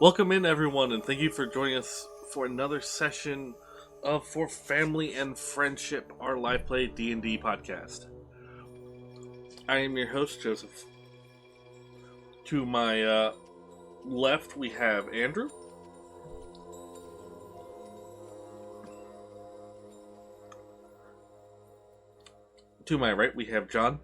Welcome in, everyone, and thank you for joining us for another session of For Family and Friendship, our live play D&D podcast. I am your host, Joseph. To my left, we have Andrew. To my right, we have John.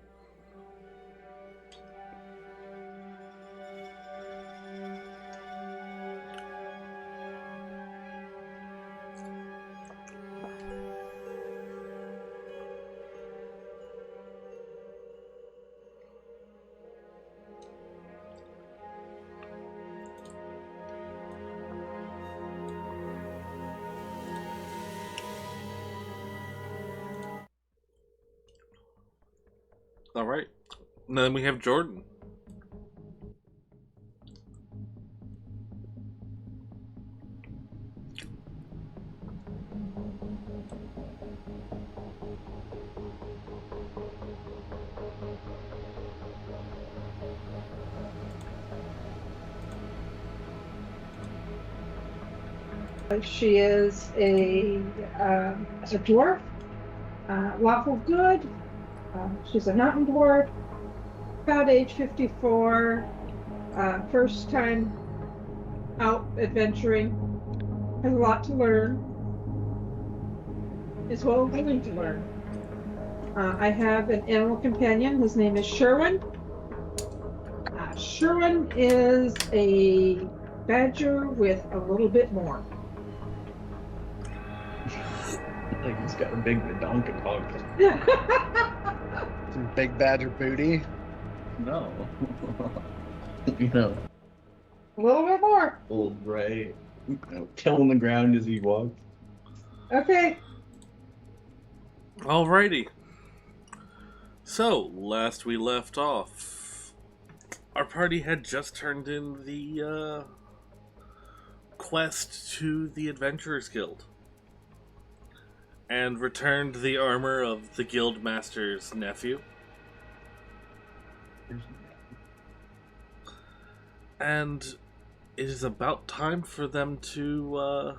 All right. And then we have Jordan. She is a dwarf, lawful good. She's a mountain dwarf, about age 54, first time out adventuring, has a lot to learn, is well willing to learn. I have an animal companion. His name is Sherwin. Sherwin is a badger with a little bit more. Like he's got a big donkey dog. Some big badger booty. No. A little bit more. Old Ray. Killing the ground as he walks. Okay. Alrighty. So, last we left off, our party had just turned in the quest to the Adventurers Guild and returned the armor of the Guildmaster's nephew. And it is about time for them to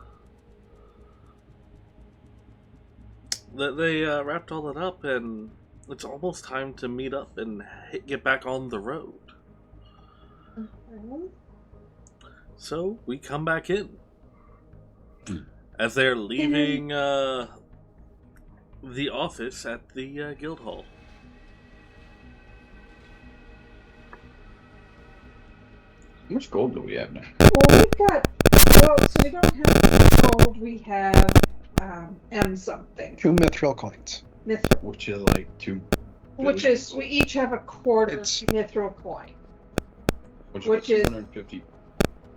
they wrapped all that up, and it's almost time to meet up and get back on the road. Okay. So we come back in as they're leaving the office at the guild hall. How much gold do we have now? Well, so we don't have gold, we have M something. 2 mithril coins. Mithril, Which is like 2. which is, we each have a quarter It's- mithril coin. Which is- 250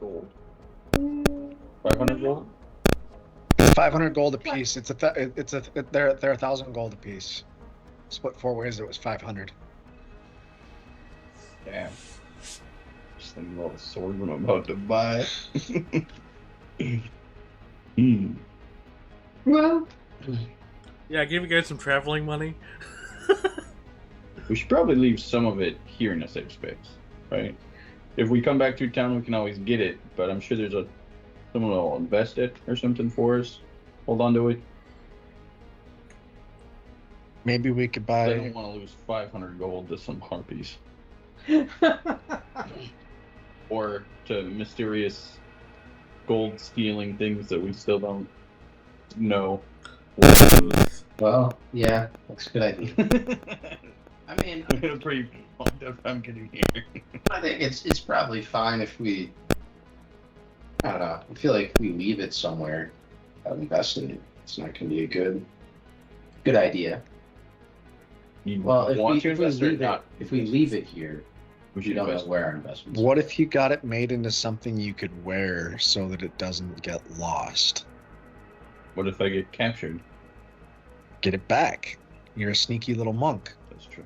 gold. 500 gold? 500 gold apiece. They're 1,000 gold apiece. Split 4 ways, it was 500. Damn. Just thinking about the sword when I'm about to buy. Well, Yeah, I gave you guys some traveling money. We should probably leave some of it here in a safe space, right? If we come back through town, we can always get it, but I'm sure there's someone will invest it or something for us. Hold on to it. Maybe we could I buy. don't want to lose 500 gold to some harpies or to mysterious gold stealing things that we still don't know. Well, yeah, that's a good idea. I mean, I'm gonna pretty pumped if I'm getting here. I think it's probably fine if we. I don't know. I feel like if we leave it somewhere, invest in it. It's not going to be a good idea. You Well, if want we, to if we invest or leave not? it, if we leave it here, We we should don't know invest. where our investments. What if you got it made into something you could wear so that it doesn't get lost? What if I get captured? Get it back. You're a sneaky little monk. That's true.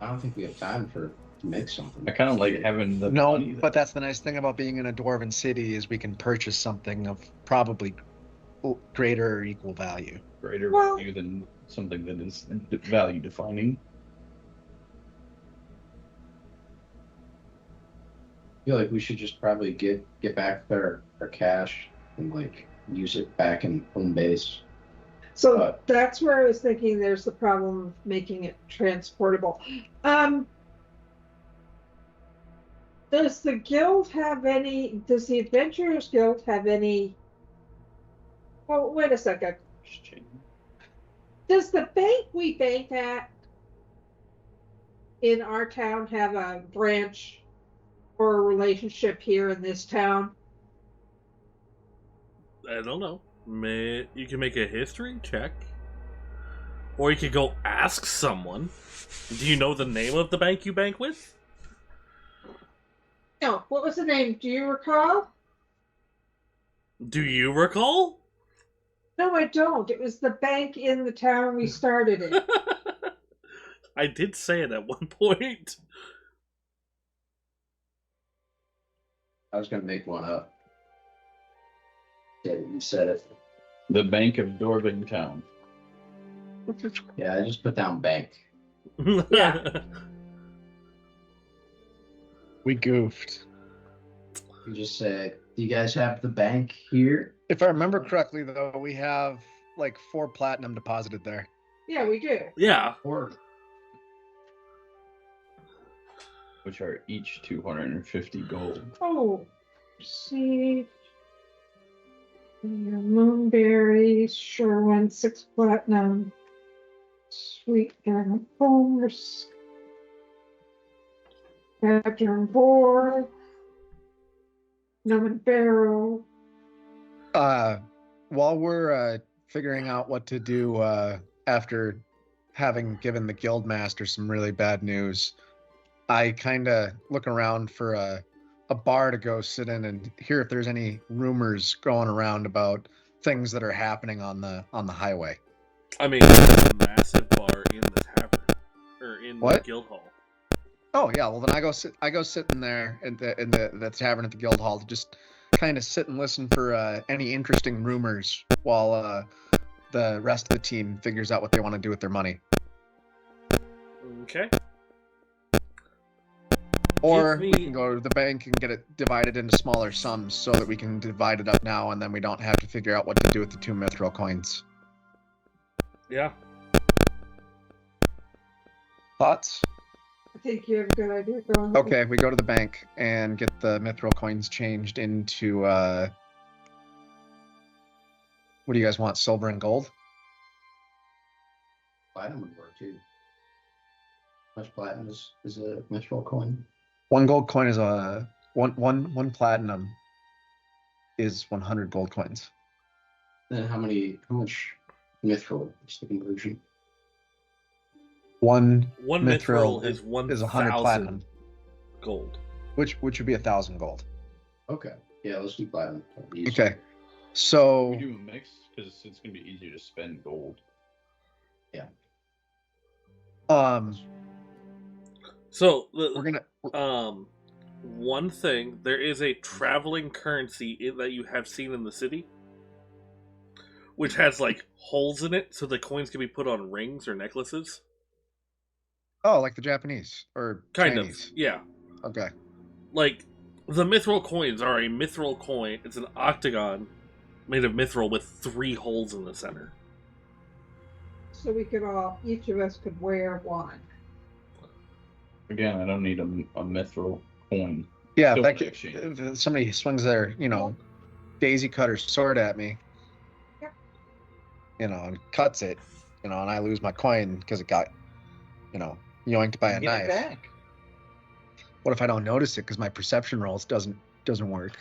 I don't think we have time to make something. I kind of like having the No, money. but that's the nice thing about being in a dwarven city is we can purchase something of probably greater or equal value. greater Well- value than something that is value defining. feel like we should just probably get back our cash and like use it back in home base. So that's where I was thinking there's the problem of making it transportable. Does the Adventurers Guild have any? Oh, wait a second. Does the bank we bank at in our town have a branch or a relationship here in this town? I don't know. You can make a history check. Or you could go ask someone. Do you know the name of the bank you bank with? No, what was the name? Do you recall? Do you recall? No, I don't. It was the bank in the town we started in. I did say it at one point. I was gonna make one up. Yeah, you said it. The Bank of Dorvin Town. Yeah, I just put down bank. Yeah. We goofed. You just said, "Do you guys have the bank here?" If I remember correctly, though, we have like 4 platinum deposited there. Yeah, we do. Yeah. Or Which are each 250 gold. Oh, see. Moonberries, Sherwin, 6 platinum. Sweet and Homers. Badger Boar. Gnome Barrel. While we're figuring out what to do after having given the guild master some really bad news, I kind of look around for a bar to go sit in and hear if there's any rumors going around about things that are happening on the highway. I mean, there's a massive bar in the tavern. Or in the What? guild hall. Oh yeah, well then I go sit in there in the tavern at the guild hall to just kind of sit and listen for any interesting rumors while the rest of the team figures out what they want to do with their money. Okay. Or Give we me- can go to the bank and get it divided into smaller sums so that we can divide it up now and then we don't have to figure out what to do with the 2 mithril coins. Yeah. Thoughts? I think you have a good idea going. Okay, we go to the bank and get the mithril coins changed into what do you guys want, silver and gold? platinum would work too. How much platinum is a mithril coin? 1 gold coin is one platinum is 100 gold coins. Then how much mithril is the conversion? One One mithril mithril is 100 1,000 platinum, gold. which would be 1,000 gold. Okay. Yeah, let's do platinum. That'd be easier. Okay, so We do a mix because it's going to be easier to spend gold. So, we're gonna one thing, there is a traveling currency that you have seen in the city, which has like holes in it, so the coins can be put on rings or necklaces. like the Japanese or Kind Chinese. of, yeah. Okay. Like the mithril coins are a mithril coin. It's an octagon made of mithril with 3 holes in the center. So we could each of us could wear one. Again, I don't need a mithril coin. Yeah, Silver if if somebody swings their, daisy cutter sword at me, Yep. And cuts it, and I lose my coin because it got, yoinked by a Get it knife. back. What if I don't notice it because my perception rolls doesn't work?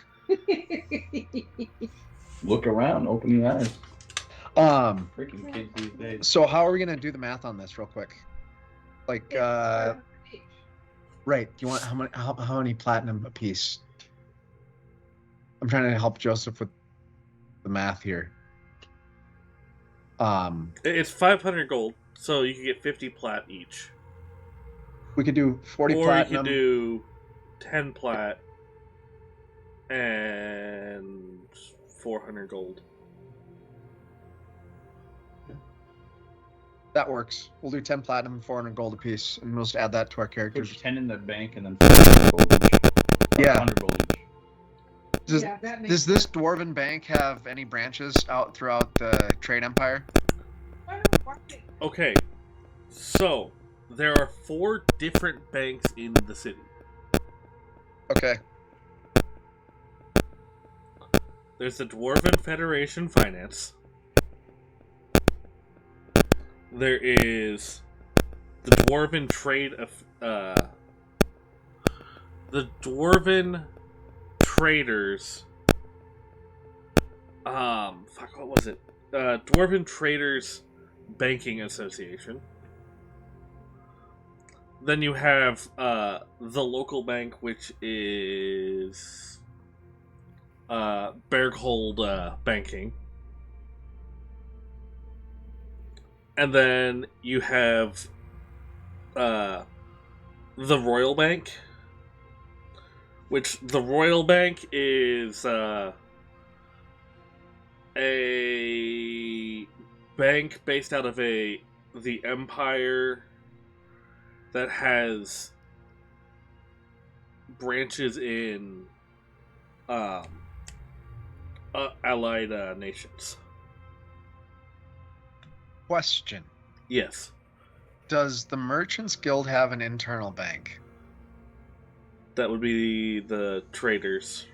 Look around, open your eyes. Freaking kids these days. So how are we gonna do the math on this real quick? Like, right? Do you want how many platinum a piece? I'm trying to help Joseph with the math here. It's 500 gold, so you can get 50 plat each. We could do 40 or platinum. you could do 10 plat and 400 gold. That works. We'll do 10 platinum and 400 gold a piece, and we'll just add that to our Put characters. 10 in the bank and then 4 gold. Yeah. 100 gold each. Does, Yeah, that makes does this dwarven bank have any branches out throughout the Trade Empire? Okay, so there are 4 different banks in the city. Okay. There's the Dwarven Federation Finance. There is the Dwarven the Dwarven Traders. What was it? Dwarven Traders Banking Association. Then you have the local bank, which is Berghold Banking. And then you have the Royal Bank, which the Royal Bank is a bank based out of the Empire that has branches in allied nations. Question. Yes. Does the Merchants Guild have an internal bank? That would be the Traders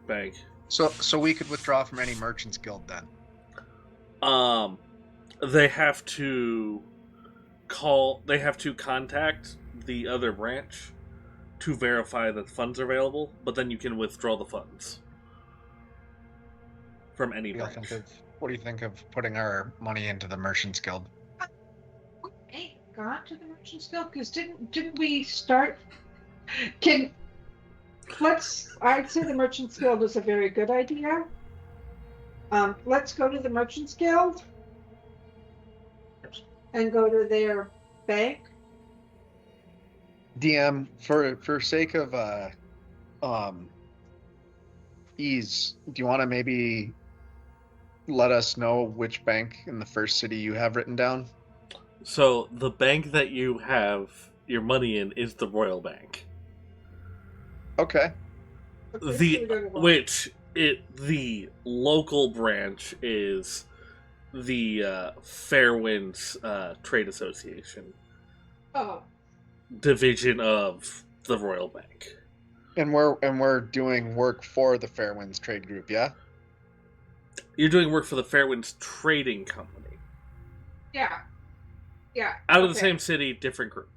Bank. So we could withdraw from any Merchants Guild then? They have to contact the other branch to verify that funds are available, but then you can withdraw the funds from any branch. What do you think of putting our money into the Merchants Guild? Hey, got to the Merchants Guild? Because didn't we start? I'd say the Merchants Guild is a very good idea. Let's go to the Merchants Guild and go to their bank. DM, for sake of ease, do you want to maybe let us know which bank in the first city you have written down? So the bank that you have your money in is the Royal Bank. Okay. The local branch is the Fairwinds Trade Association. Oh, Division of the Royal Bank. And we're doing work for the Fairwinds Trade Group, yeah? You're doing work for the Fairwinds Trading Company. yeah. Out of the same city, different group.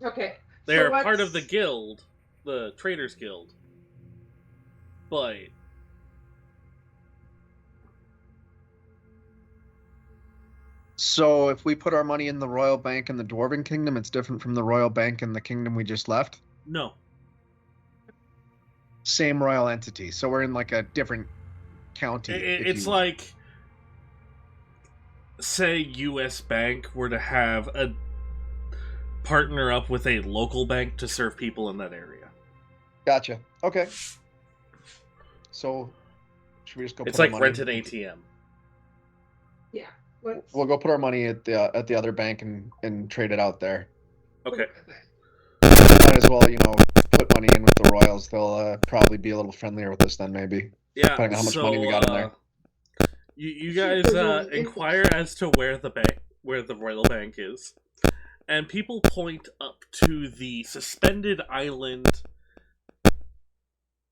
Okay. They are part of the guild, the Traders Guild. But So if we put our money in the Royal Bank in the Dwarven Kingdom, it's different from the Royal Bank in the kingdom we just left? no. Same royal entity. So we're in like a different county. It's like, say US Bank were to have a partner up with a local bank to serve people in that area. Gotcha. Okay. So should we just go It's put our like money rent an ATM. Yeah. We'll go put our money at the other bank and trade it out there. Okay. Might as well, put money in with the Royals. They'll probably be a little friendlier with us then, maybe. Yeah. Depending on how much money we got in there. You guys inquire as to where the Royal Bank is, and people point up to the suspended island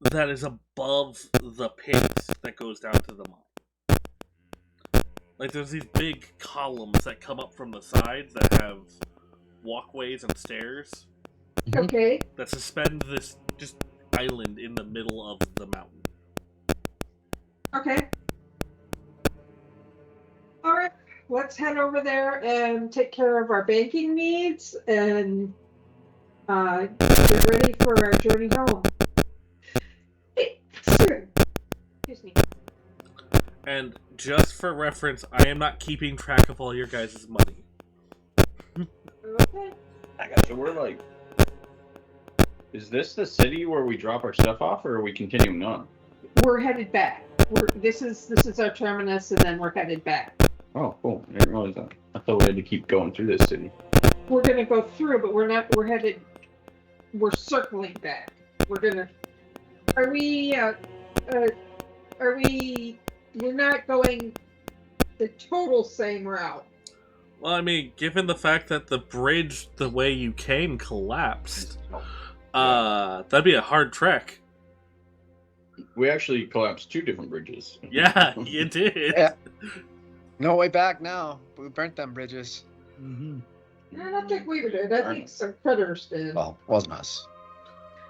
that is above the pit that goes down to the mine. Like, there's these big columns that come up from the sides that have walkways and stairs Okay. that suspend this just island in the middle of the mountain. Okay. All right. Let's head over there and take care of our banking needs and get ready for our journey home. Hey, sir. Excuse me. And just for reference, I am not keeping track of all your guys' money. Okay. I got you. We're like, is this the city where we drop our stuff off, or are we continuing on? We're headed back. This is our terminus, and then we're headed back. Oh, cool. I didn't realize that. I thought we had to keep going through this city. We're gonna go through, but we're not. We're headed. we're circling back. We're gonna. Are we? We're not going the total same route. Well, I mean, given the fact that the bridge, the way you came, collapsed, that'd be a hard trek. We actually collapsed 2 different bridges. Yeah, you did. Yeah. No way back now. We burnt them bridges. Mm-hmm. I don't think we did. I think some critters did. Well, wasn't us.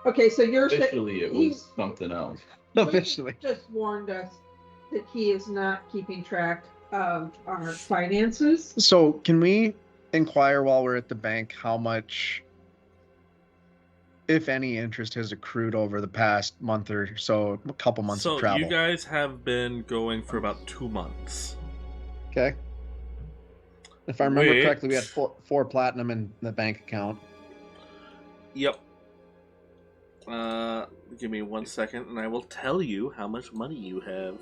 Okay, so you're saying Officially, it was something else. Officially. just warned us that he is not keeping track of our finances. So, can we inquire while we're at the bank how much, if any, interest has accrued over the past month or so, a couple months So of travel? you guys have been going for about 2 months. Okay. If I remember Wait. correctly, we had four platinum in the bank account. Yep. Give me 1 second, and I will tell you how much money you have.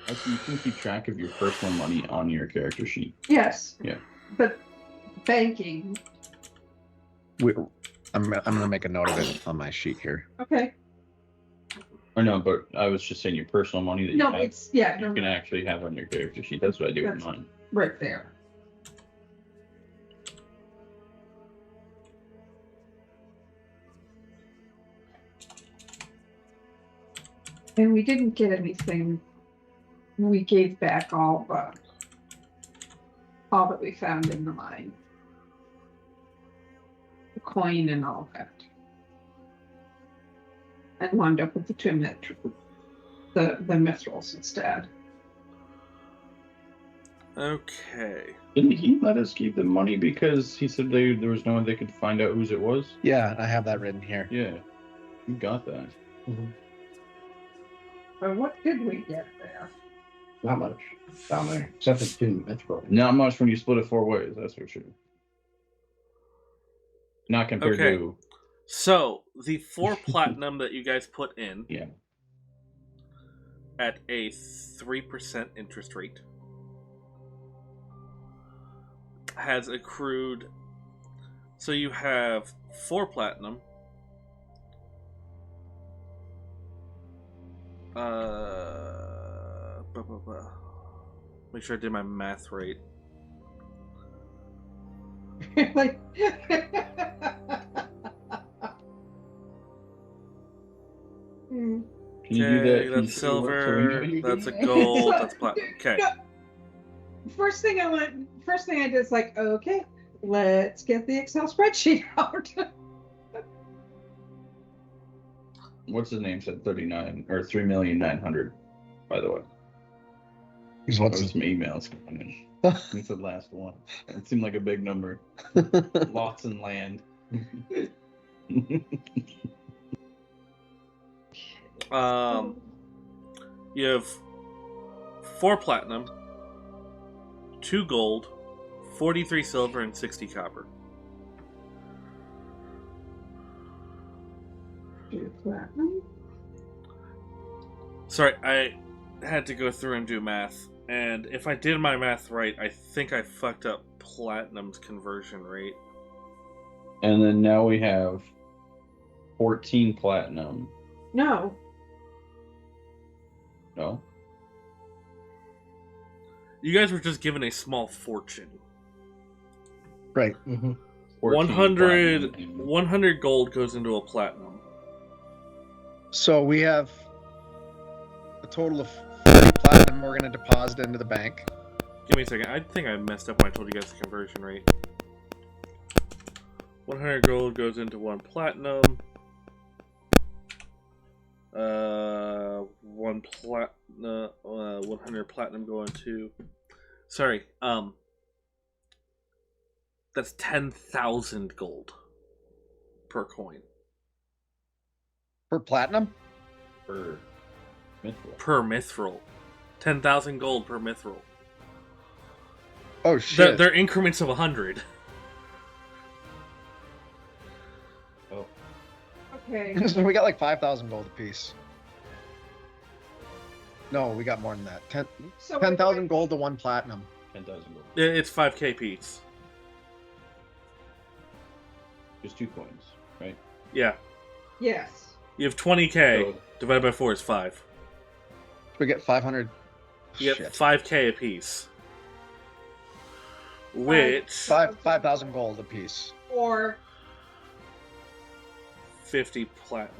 Actually, you can keep track of your personal money on your character sheet. Yes. Yeah. But banking. I'm gonna make a note of it on my sheet here. Okay. Or no, but I was just saying your personal money that you No, have, it's yeah, you no, can actually have on your character sheet. That's what I do with That's- mine. right there. And we didn't get anything. We gave back all that we found in the mine. The coin and all that. And wound up with the the mithrils instead. Okay. Didn't he let us keep the money because he said there was no one they could find out whose it was? Yeah, I have that written here. Yeah, you got that. But what did we get there? Not much down there, except for 2 mithril. Not much when you split it 4 ways, that's for sure. Not compared Okay. to So, the 4 platinum that you guys put in yeah. at a 3% interest rate has accrued. So you have 4 platinum. Make sure I did my math right. Like Hmm. Can you do that? Okay, Can you that's say what, so we know silver, you that's did a it? gold, that's platinum. Okay. First thing I did is like, okay, let's get the Excel spreadsheet out. What's his name said 39 or 3,900,000, by the way. Here's There what's was some emails coming in. He said last one. It seemed like a big number. Lots in land. You have 4 platinum, 2 gold, 43 silver, and 60 copper. Platinum? Sorry, I had to go through and do math, and if I did my math right, I think I fucked up platinum's conversion rate. And then now we have 14 platinum. No. No? You guys were just given a small fortune. right. 14 100, platinum. 100 gold goes into a platinum. So we have a total of 40 platinum we're going to deposit into the bank. Give me a second. I think I messed up when I told you guys the conversion rate. 100 gold goes into 1 platinum. 100 platinum going to. Sorry. That's 10,000 gold per coin. For platinum? Per mithril. Per mithril. 10,000 gold per mithril. Oh, shit. They're increments of 100. Okay. So we got like 5,000 gold apiece. No, we got more than that. So 10,000 gold to 1 platinum. 10,000 gold. It's 5k piece. Just 2 coins, right? Yeah. Yes. You have 20k. So- Divided by 4 is 5. We get 500. You get Shit. 5k apiece. Which 5,000 gold apiece. Or 50 platinum.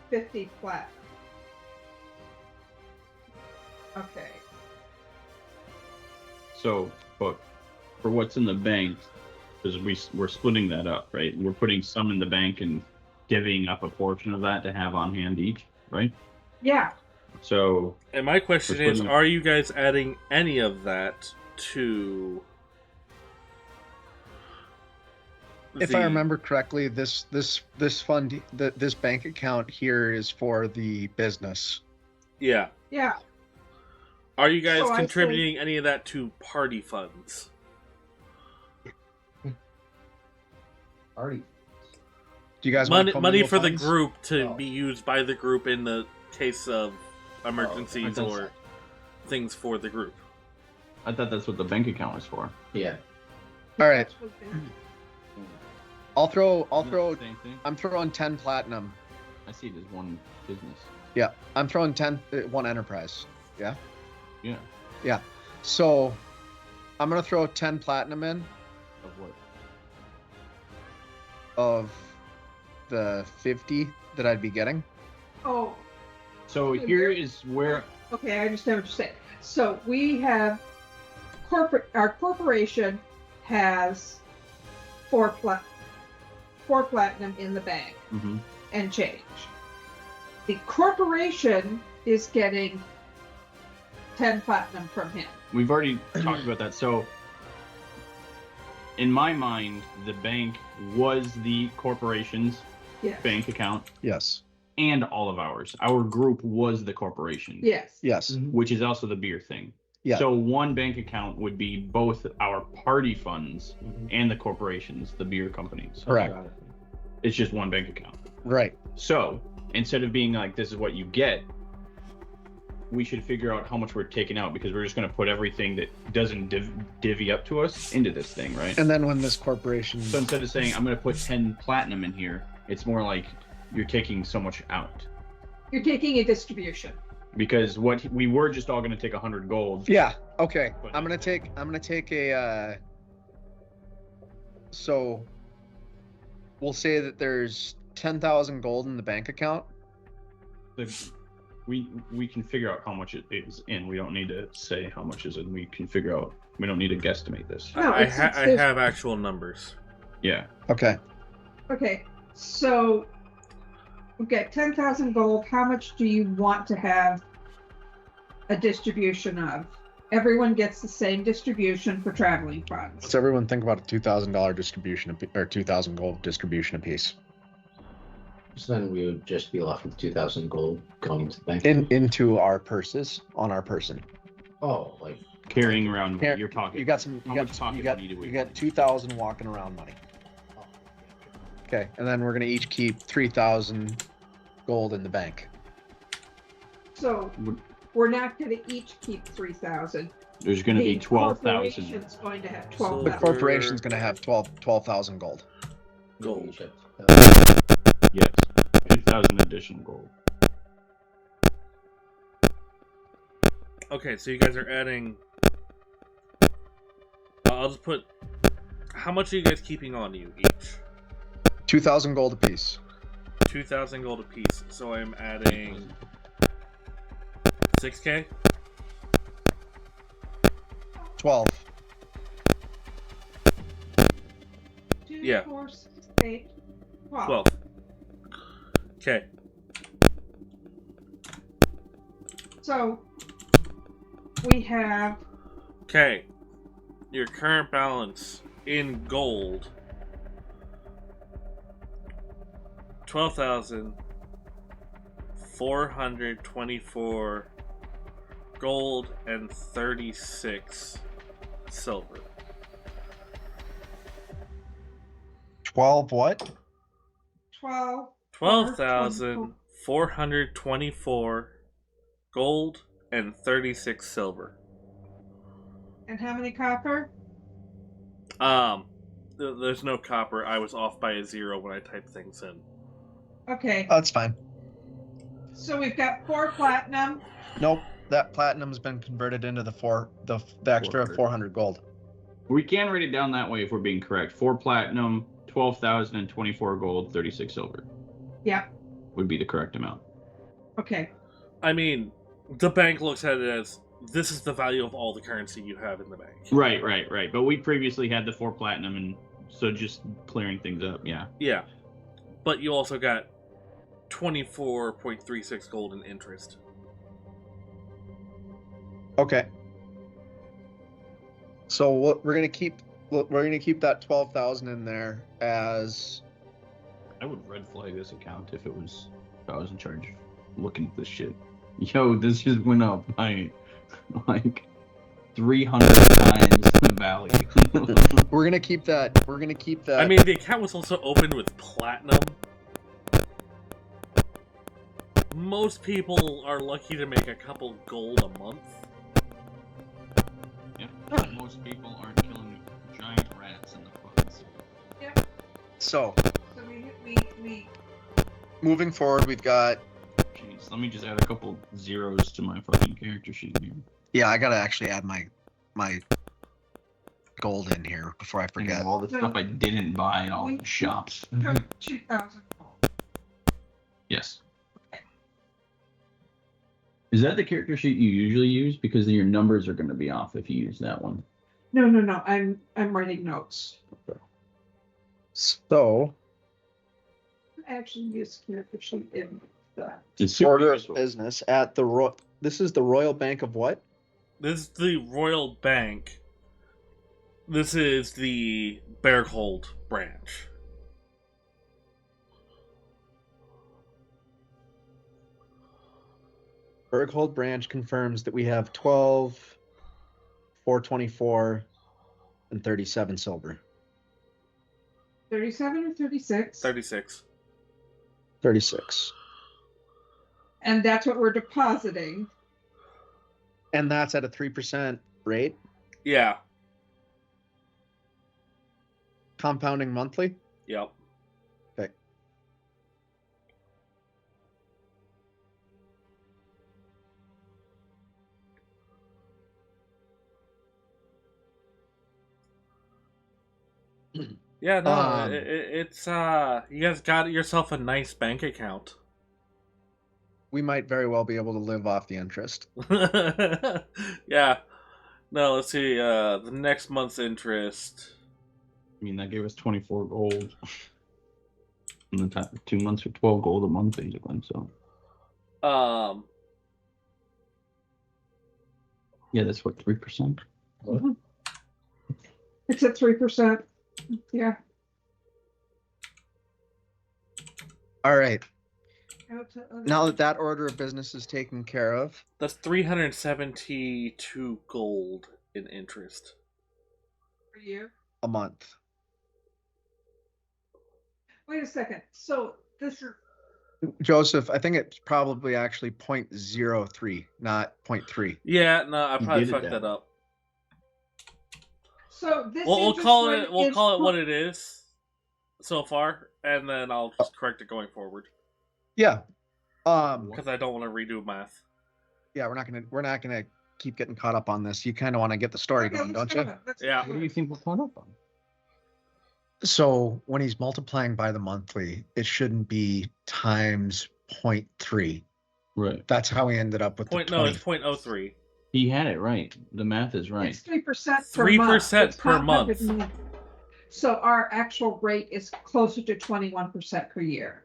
50 flat. Okay. So, but for what's in the bank, because we're splitting that up, right? We're putting some in the bank and divvying up a portion of that to have on hand each, right? Yeah. So, And my question We're is, putting- are you guys adding any of that to If I remember correctly, this fund, this bank account here is for the business. Yeah. Yeah. Are you guys So I contributing any of that to party funds? Already. Do you guys want Money for the funds? group to Oh. be used by the group in the case of emergencies Oh, or things for the group. I thought that's what the bank account was for. Yeah. All right. That's what they- I'll throw. Same thing. I'm throwing 10 platinum. I see it as one business. Yeah, I'm throwing 10. One enterprise. Yeah. So, I'm gonna throw 10 platinum in Of what? of the 50 that I'd be getting. Oh, So here is where okay. I understand what you're saying. So we have our corporation has four platinum in the bank Mhm. and change. The corporation is getting 10 platinum from him. we've already talked about that. So in my mind, the bank was the corporation's Yes. bank account Yes. and all of ours. Our group was the corporation, Yes. Yes. which is also the beer thing. Yeah. So one bank account would be both our party funds and the corporations, the beer companies. Correct. It's just one bank account. Right. So instead of being like, this is what you get, we should figure out how much we're taking out, because we're just going to put everything that doesn't divvy up to us into this thing, right? And then when this corporation, So instead of saying, I'm going to put 10 platinum in here, it's more like you're taking so much out. You're taking a distribution. Because what we were just all going to take 100 gold. yeah. Okay. But- I'm gonna take a. So, we'll say that there's 10,000 gold in the bank account. We can figure out how much it is in. We don't need to say how much is in. We can figure out. We don't need to guesstimate this. No, I it's- I there's- have actual numbers. Yeah. Okay. Okay. So we've got 10,000 gold. How much do you want to have a distribution of? Everyone gets the same distribution for traveling funds. Let's everyone think about a $2,000 distribution or 2,000 gold distribution apiece So then we would just be left with 2,000 gold going to the bank. into our purses on our person. Oh, like Carrying around Here, your pocket. You got some. How much pocket money do we you got 2,000 walking around money. Okay, and then we're gonna each keep 3,000 gold in the bank. So Would- we're not going to each keep 3,000. There's going to be 12,000. corporation's going to have So- 12,000. The corporation's gonna have 12,000 gold. Gold. Yes. 2,000 additional gold. Okay, so you guys are adding. I'll just put. How much are you guys keeping on you each? 2,000 gold apiece. 2,000 gold apiece. So I'm adding 6k. 12. 2, Yeah. 4, 6, 8, 12. 12. Okay. So we have Okay. Your current balance in gold. 12,424 gold and 36 silver. 12 what? 12. 12,424 gold and 36 silver. And how many copper? There's no copper. I was off by a 0 when I typed things in. Okay, That's fine. so we've got 4 platinum. Nope, that platinum's been converted into the extra 400. 400 gold. We can write it down that way if we're being correct. 4 platinum, 12,000, and 24 gold, 36 silver Yeah, would be the correct amount. okay. I mean, the bank looks at it as this is the value of all the currency you have in the bank. Right. But we previously had the 4 platinum, and so just clearing things up, yeah. Yeah. But you also got 24.36 gold in interest. Okay. So we're gonna keep that 12,000 in there as I would red flag this account if I was in charge of looking at this shit. Yo, this just went up by like 300 times the value. we're gonna keep that. I mean, the account was also opened with platinum. Most people are lucky to make a couple gold a month. Yeah, most people aren't killing giant rats in the fucking city. So So we moving forward, we've got. Jeez, let me just add a couple zeros to my fucking character sheet here. Yeah, I gotta actually add my gold in here before I And forget. all the stuff I didn't buy in all the shops. took 2,000 gold. Yes. Is that the character sheet you usually use? Because your numbers are going to be off if you use that one. No. I'm writing notes. So I actually use character sheet in the. It's super order of useful. business at the This is the Royal Bank of what? This is the Royal Bank. This is the Berghold branch. Berghold branch confirms that we have 12, 424, and 37 silver. 37 or 36? 36. 36. And that's what we're depositing. And that's at a 3% rate, Yeah. compounding monthly. Yep. Okay. Yeah, no, Um, it's you guys got yourself a nice bank account. We might very well be able to live off the interest. Yeah. No, let's see, the next month's interest. I mean, that gave us 24 gold. And the 2 months for 12 gold a month, basically. So, yeah, that's what, 3%? It's at 3%. Yeah. All right. Now that order of business is taken care of, That's 372 gold in interest. For you. a month. Wait a second. So this is. Joseph, I think it's probably actually 0.03, not 0.3. Yeah, no, I You probably did it fucked then. that up. So this. We'll interest call rate it. We'll is call it what it is so far, and then I'll just correct it going forward Yeah. because I don't want to redo math. Yeah, we're not gonna keep getting caught up on this. You kind of want to get the story Okay, going, let's don't do you? it. Let's Yeah. do What do it. you think we're caught up on? So when he's multiplying by the monthly, it shouldn't be times 0.3. Right. That's how we ended up with Point the no, 20. it's 0.03. He had it right. The math is right. It's 3% per month. 3% It's per month. compounded month. So our actual rate is closer to 21% per year.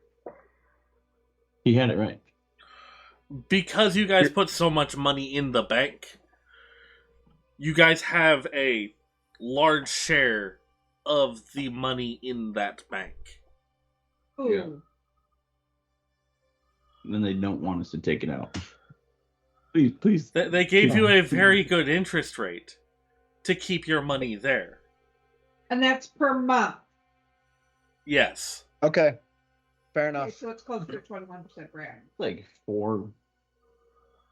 He had it right. Because you guys put so much money in the bank, you guys have a large share of the money in that bank. Ooh. Yeah. Then they don't want us to take it out. Please. They gave you a very good interest rate to keep your money there. And that's per month. Yes. Okay, fair Okay, enough. so it's closer to 21% brand. Like 4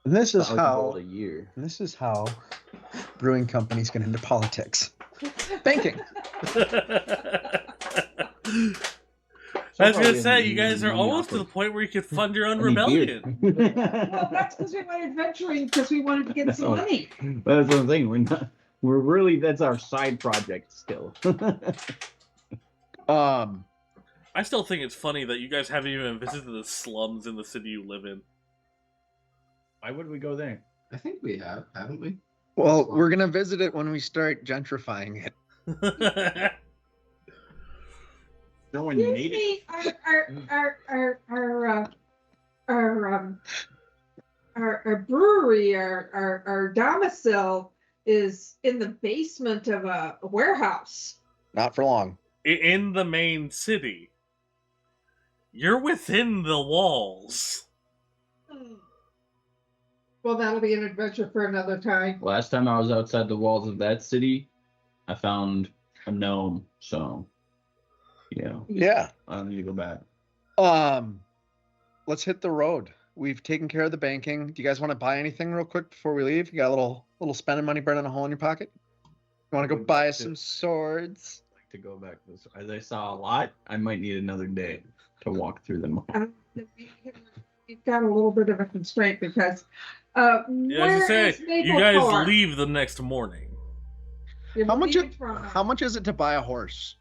And this is thousand how gold a year. brewing companies get into politics. Banking. I was gonna say, you guys are almost to the point where you could fund your own rebellion. Well, that's because we went adventuring because we wanted to get some No. money. That's what I'm saying. We're really, that's our side project still. I still think it's funny that you guys haven't even visited the slums in the city you live in. Why would we go there? I think we have, haven't we? Well, we're gonna visit it when we start gentrifying it. No one Excuse made it. me, our brewery, our domicile is in the basement of a warehouse. Not for long. In the main city. You're within the walls. Well, that'll be an adventure for another time. Last time I was outside the walls of that city, I found a gnome. So, Yeah. I don't need to go back. Let's hit the road. We've taken care of the banking. Do you guys want to buy anything real quick before we leave? You got a little spending money burning a hole in your pocket? You want to go buy some swords? Like to go back this. As I saw a lot, I might need another day to walk through them all. We've got a little bit of a constraint because Yeah, as where I say, is Maple you guys Farm? leave the next morning. You're How much leaving it- from- How much is it to buy a horse?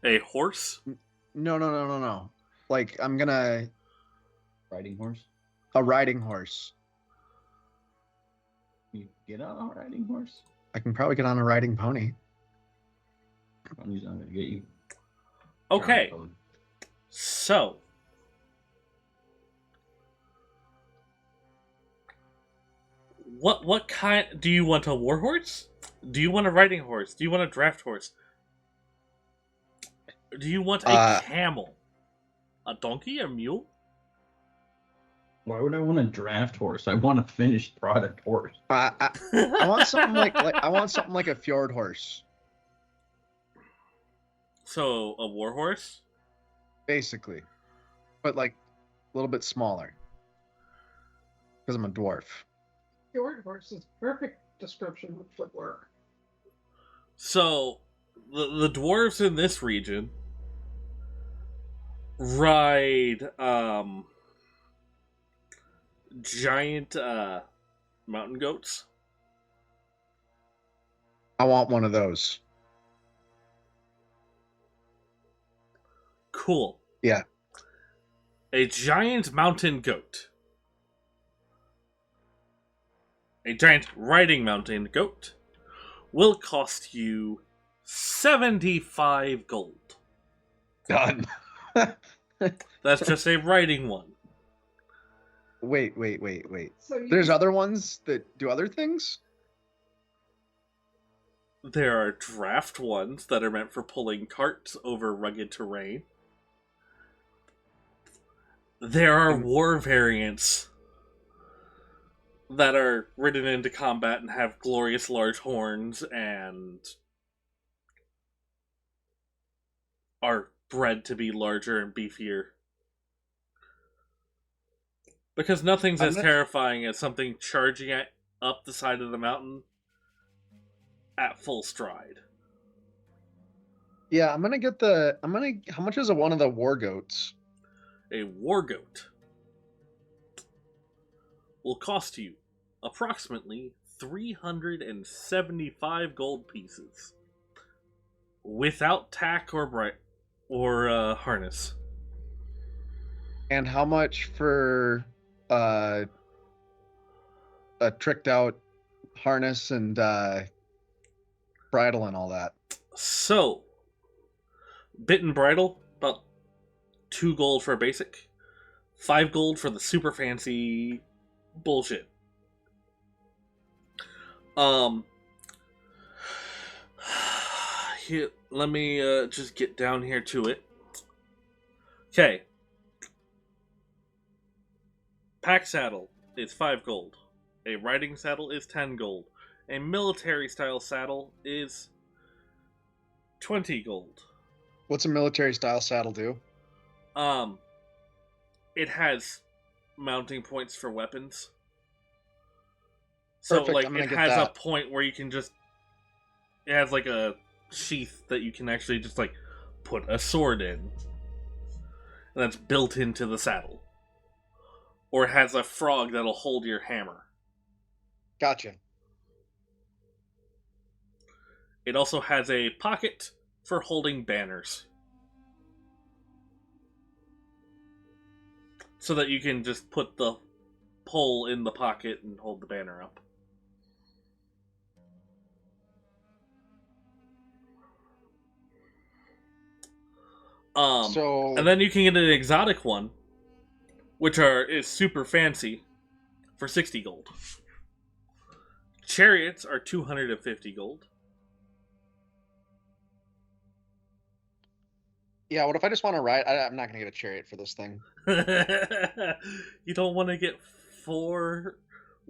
A horse? No. Like I'm gonna Riding horse? a riding horse. You get on a riding horse? I can probably get on a riding pony. Pony's not gonna get you. Okay, so. What kind... Do you want a war horse? Do you want a riding horse? Do you want a draft horse? Do you want a camel? A donkey? A mule? Why would I want a draft horse? I want a finished product horse. I want something like I want something like a fjord horse, So, a war horse? basically, but like a little bit smaller because I'm a dwarf. Fjord horse is perfect description of footwork. So, the dwarves in this region ride giant mountain goats. I want one of those. Cool. Yeah. A giant mountain goat. A giant riding mountain goat will cost you 75 gold. Done. That's just a riding one. Wait. So you There's other ones that do other things? There are draft ones that are meant for pulling carts over rugged terrain. There are war variants that are ridden into combat and have glorious large horns and are bred to be larger and beefier. Because nothing's as terrifying as something charging up the side of the mountain at full stride. Yeah, how much is one of the war goats? A war goat will cost you approximately 375 gold pieces without tack or harness. And how much for a tricked out harness and bridle and all that? So, bit and bridle, about 2 gold for a basic, 5 gold for the super fancy bullshit. Here, let me just get down here to it. Okay. Pack saddle is 5 gold. A riding saddle is 10 gold. A military style saddle is 20 gold. What's a military style saddle do? It has mounting points for weapons. So Perfect, like I'm gonna it get has that. a point where you can just It has like a sheath that you can actually just like put a sword in. And that's built into the saddle. Or it has a frog that'll hold your hammer. Gotcha. It also has a pocket for holding banners. So that you can just put the pole in the pocket and hold the banner up. So And then you can get an exotic one, which is super fancy, for 60 gold. Chariots are 250 gold. yeah, what if I just want to ride? I'm not gonna get a chariot for this thing. You don't want to get 4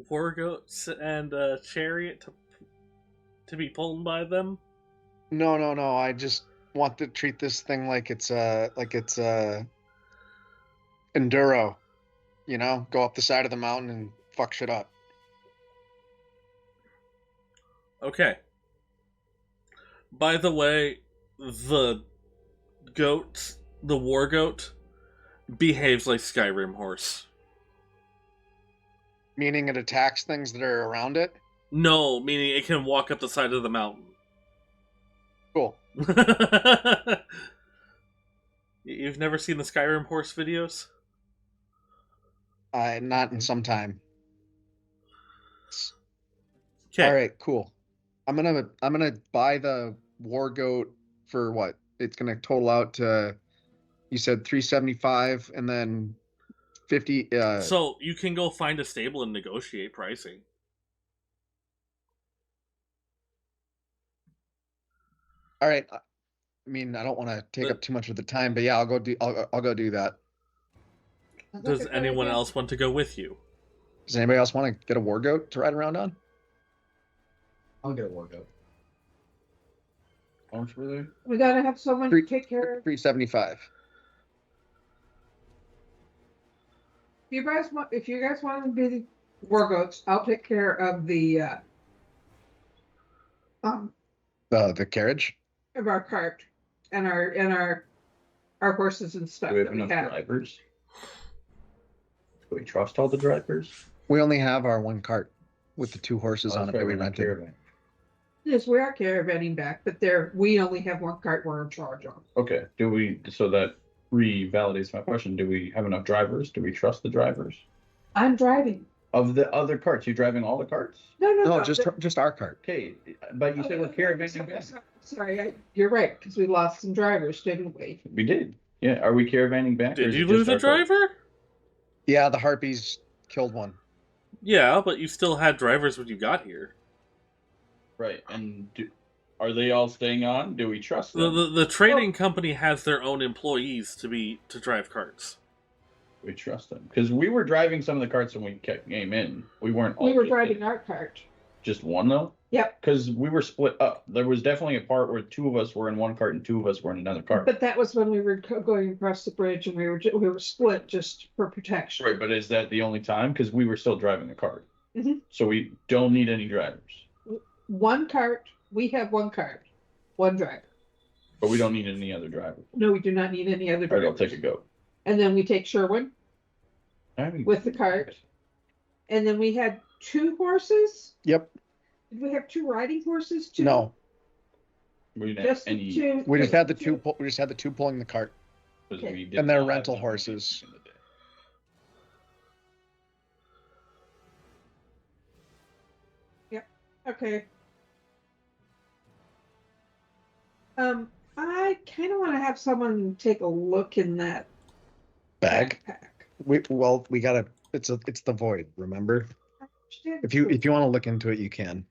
war goats and a chariot to be pulled by them? No. I just want to treat this thing like it's enduro. You know, go up the side of the mountain and fuck shit up. Okay. By the way, the war goat, behaves like Skyrim horse. Meaning it attacks things that are around it. No, meaning it can walk up the side of the mountain. Cool. You've never seen the Skyrim horse videos? Not in some time. Okay. All right, cool. I'm gonna buy the war goat for what? It's gonna total out to, you said 375 and then 50. So you can go find a stable and negotiate pricing. All right. I mean, I don't want to take up too much of the time, but yeah, I'll go do that. Does anyone else want to go with you? Does anybody else want to get a war goat to ride around on? I'll get a war goat. How much were they? We gotta have someone to take care of. 375. If you guys want to be the war goats, I'll take care of the The carriage. of our cart and our horses and stuff Do we have that we enough have. drivers? Do we trust all the drivers? We only have our one cart with the 2 horses on it that we rented. Yes, we are caravanning back, but we only have one cart we're in charge of. Okay. So that revalidates my question. Do we have enough drivers? Do we trust the drivers? I'm driving. Of the other carts, you driving all the carts? No, just our cart. Okay, but you said we're caravanning back. Sorry, you're right, because we lost some drivers, didn't we? We did. Yeah, are we caravanning back? or Did is you it just lose a our cart? driver? Yeah, the harpies killed one. Yeah, but you still had drivers when you got here. Right, and are they all staying on? Do we trust them? The trading company has their own employees to drive carts. We trust them because we were driving some of the carts when we came in. We weren't. All We were just driving in. our cart. Just one though. Yep. Because we were split up. There was definitely a part where 2 of us were in one cart and 2 of us were in another cart. But that was when we were going across the bridge and we were split just for protection. Right, but is that the only time? Because we were still driving the cart. Mhm. So we don't need any drivers, One cart. We have one cart, one driver. but we don't need any other drivers. No, we do not need any other All right, drivers. I'll take a goat. And then we take Sherwin I mean, with the cart. And then we had 2 horses. Yep. Did we have 2 riding horses too? No, we didn't Just have the any. 2. we just had the 2. We just had the 2 pulling the cart. 'Cause Okay. we did And they're not have rental that many horses. in the day. Okay. I kind of want to have someone take a look in that Bag. backpack. We gotta. It's the void. Remember, if you want to look into it, you can.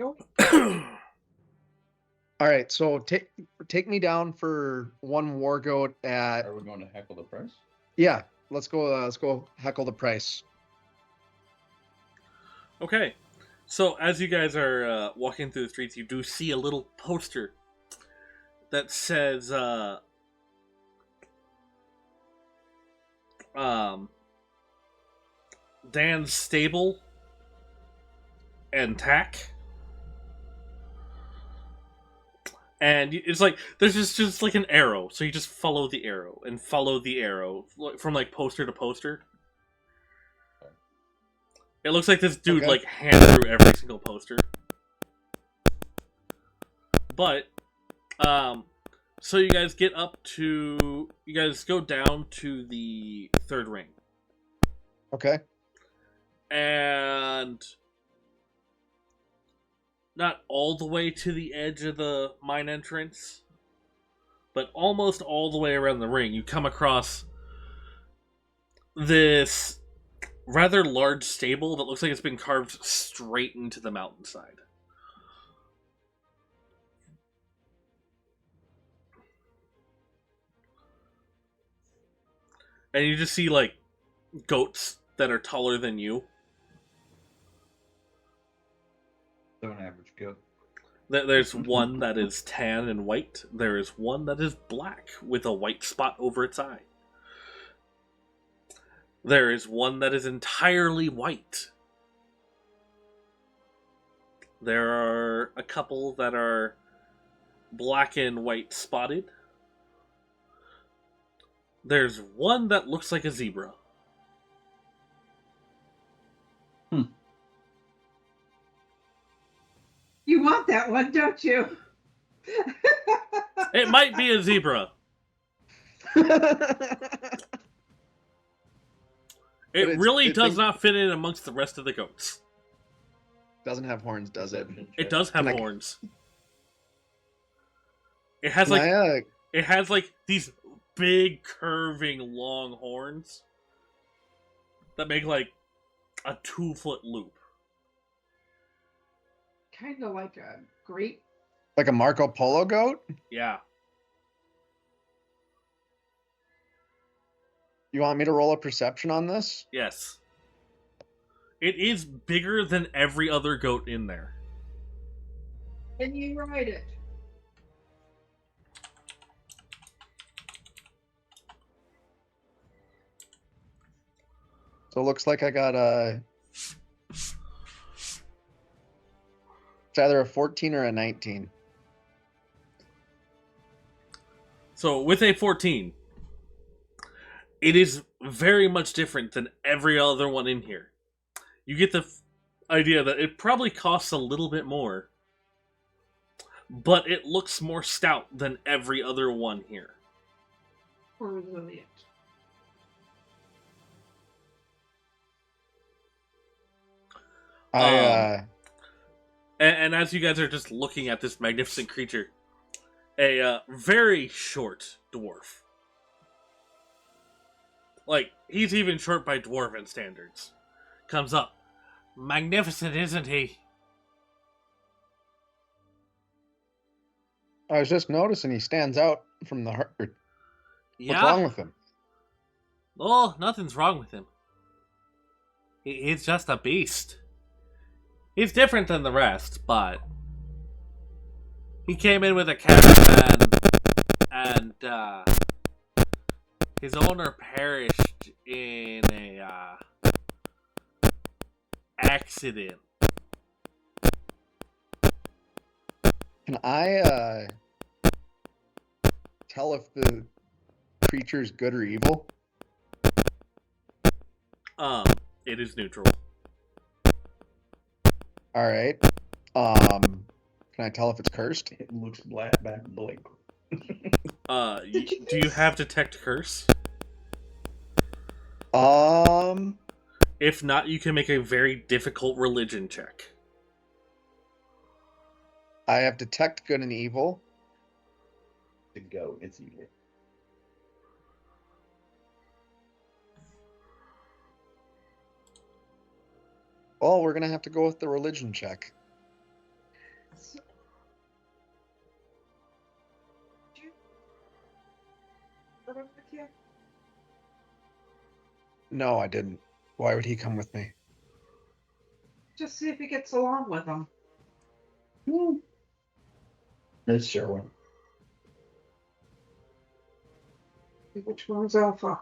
All right. So take me down for 1 war goat at. Are we going to heckle the price? Yeah. Let's go heckle the price. Okay, so as you guys are walking through the streets, you do see a little poster that says Dan's Stable and Tack. And it's like there's just like an arrow, so you just follow the arrow and follow the arrow from like poster to poster. It looks like this dude Okay. like hand through every single poster. But so you guys go down to the third ring. Okay. And not all the way to the edge of the mine entrance, but almost all the way around the ring, you come across this rather large stable that looks like it's been carved straight into the mountainside. And you just see, like, goats that are taller than you. So an average goat. There's one that is tan and white. There is one that is black with a white spot over its eye. There is one that is entirely white. There are a couple that are black and white spotted. There's one that looks like a zebra. You want that one, don't you? It might be a zebra. It it's- really it does think- not fit in amongst the rest of the goats. Doesn't have horns, does it? It does have Can I- horns. It has Can like I, it has like these big curving long horns that make like a 2-foot loop. Kind of like a grape. like a Marco Polo goat? Yeah. You want me to roll a perception on this? Yes. It is bigger than every other goat in there. And you ride it. So it looks like I got a. It's either a 14 or a 19. So with a 14, it is very much different than every other one in here. You get the idea that it probably costs a little bit more, but it looks more stout than every other one here. Or resilient. And as you guys are just looking at this magnificent creature, a very short dwarf. Like, he's even short by dwarven standards. Comes up. Magnificent, isn't he? I was just noticing he stands out from the herd. Yeah. What's wrong with him? Oh, nothing's wrong with him. He's just a beast. He's different than the rest, but he came in with a caravan, and his owner perished in a accident. Can I tell if the creature's good or evil? It is neutral. All right. Can I tell if it's cursed? It looks black back blink. Do you have detect curse? If not, you can make a very difficult religion check. I have detect good and evil. The goat, it's evil. Well, we're gonna have to go with the religion check. So, did you put him with you? No, I didn't. Why would he come with me? Just see if he gets along with them. Let's share one. See which one's alpha.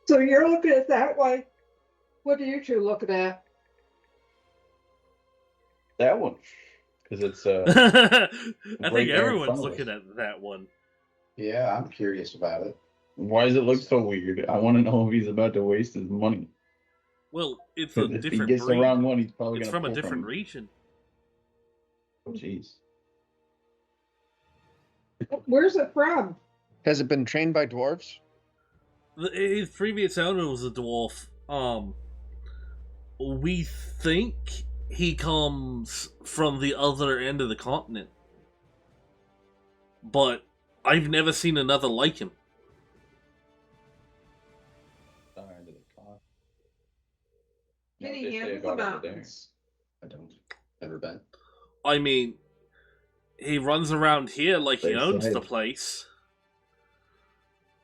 So you're looking at it that way. What are you two looking at? That one, because it's I right think there in everyone's front of looking us. at that one. Yeah, I'm curious about it. Why does it look so weird? I want to know if he's about to waste his money. Well, it's a 'Cause if he different gets the breed. wrong one, he's probably It's gonna from a pull different from. region. Oh, jeez. Where's it from? Has it been trained by dwarves? His previous owner was a dwarf. We think he comes from the other end of the continent, but I've never seen another like him. Other end of the car. Can No, he they say handle the about over there. mountains? I don't. Never been. I mean, he runs around here like he They owns say. the place.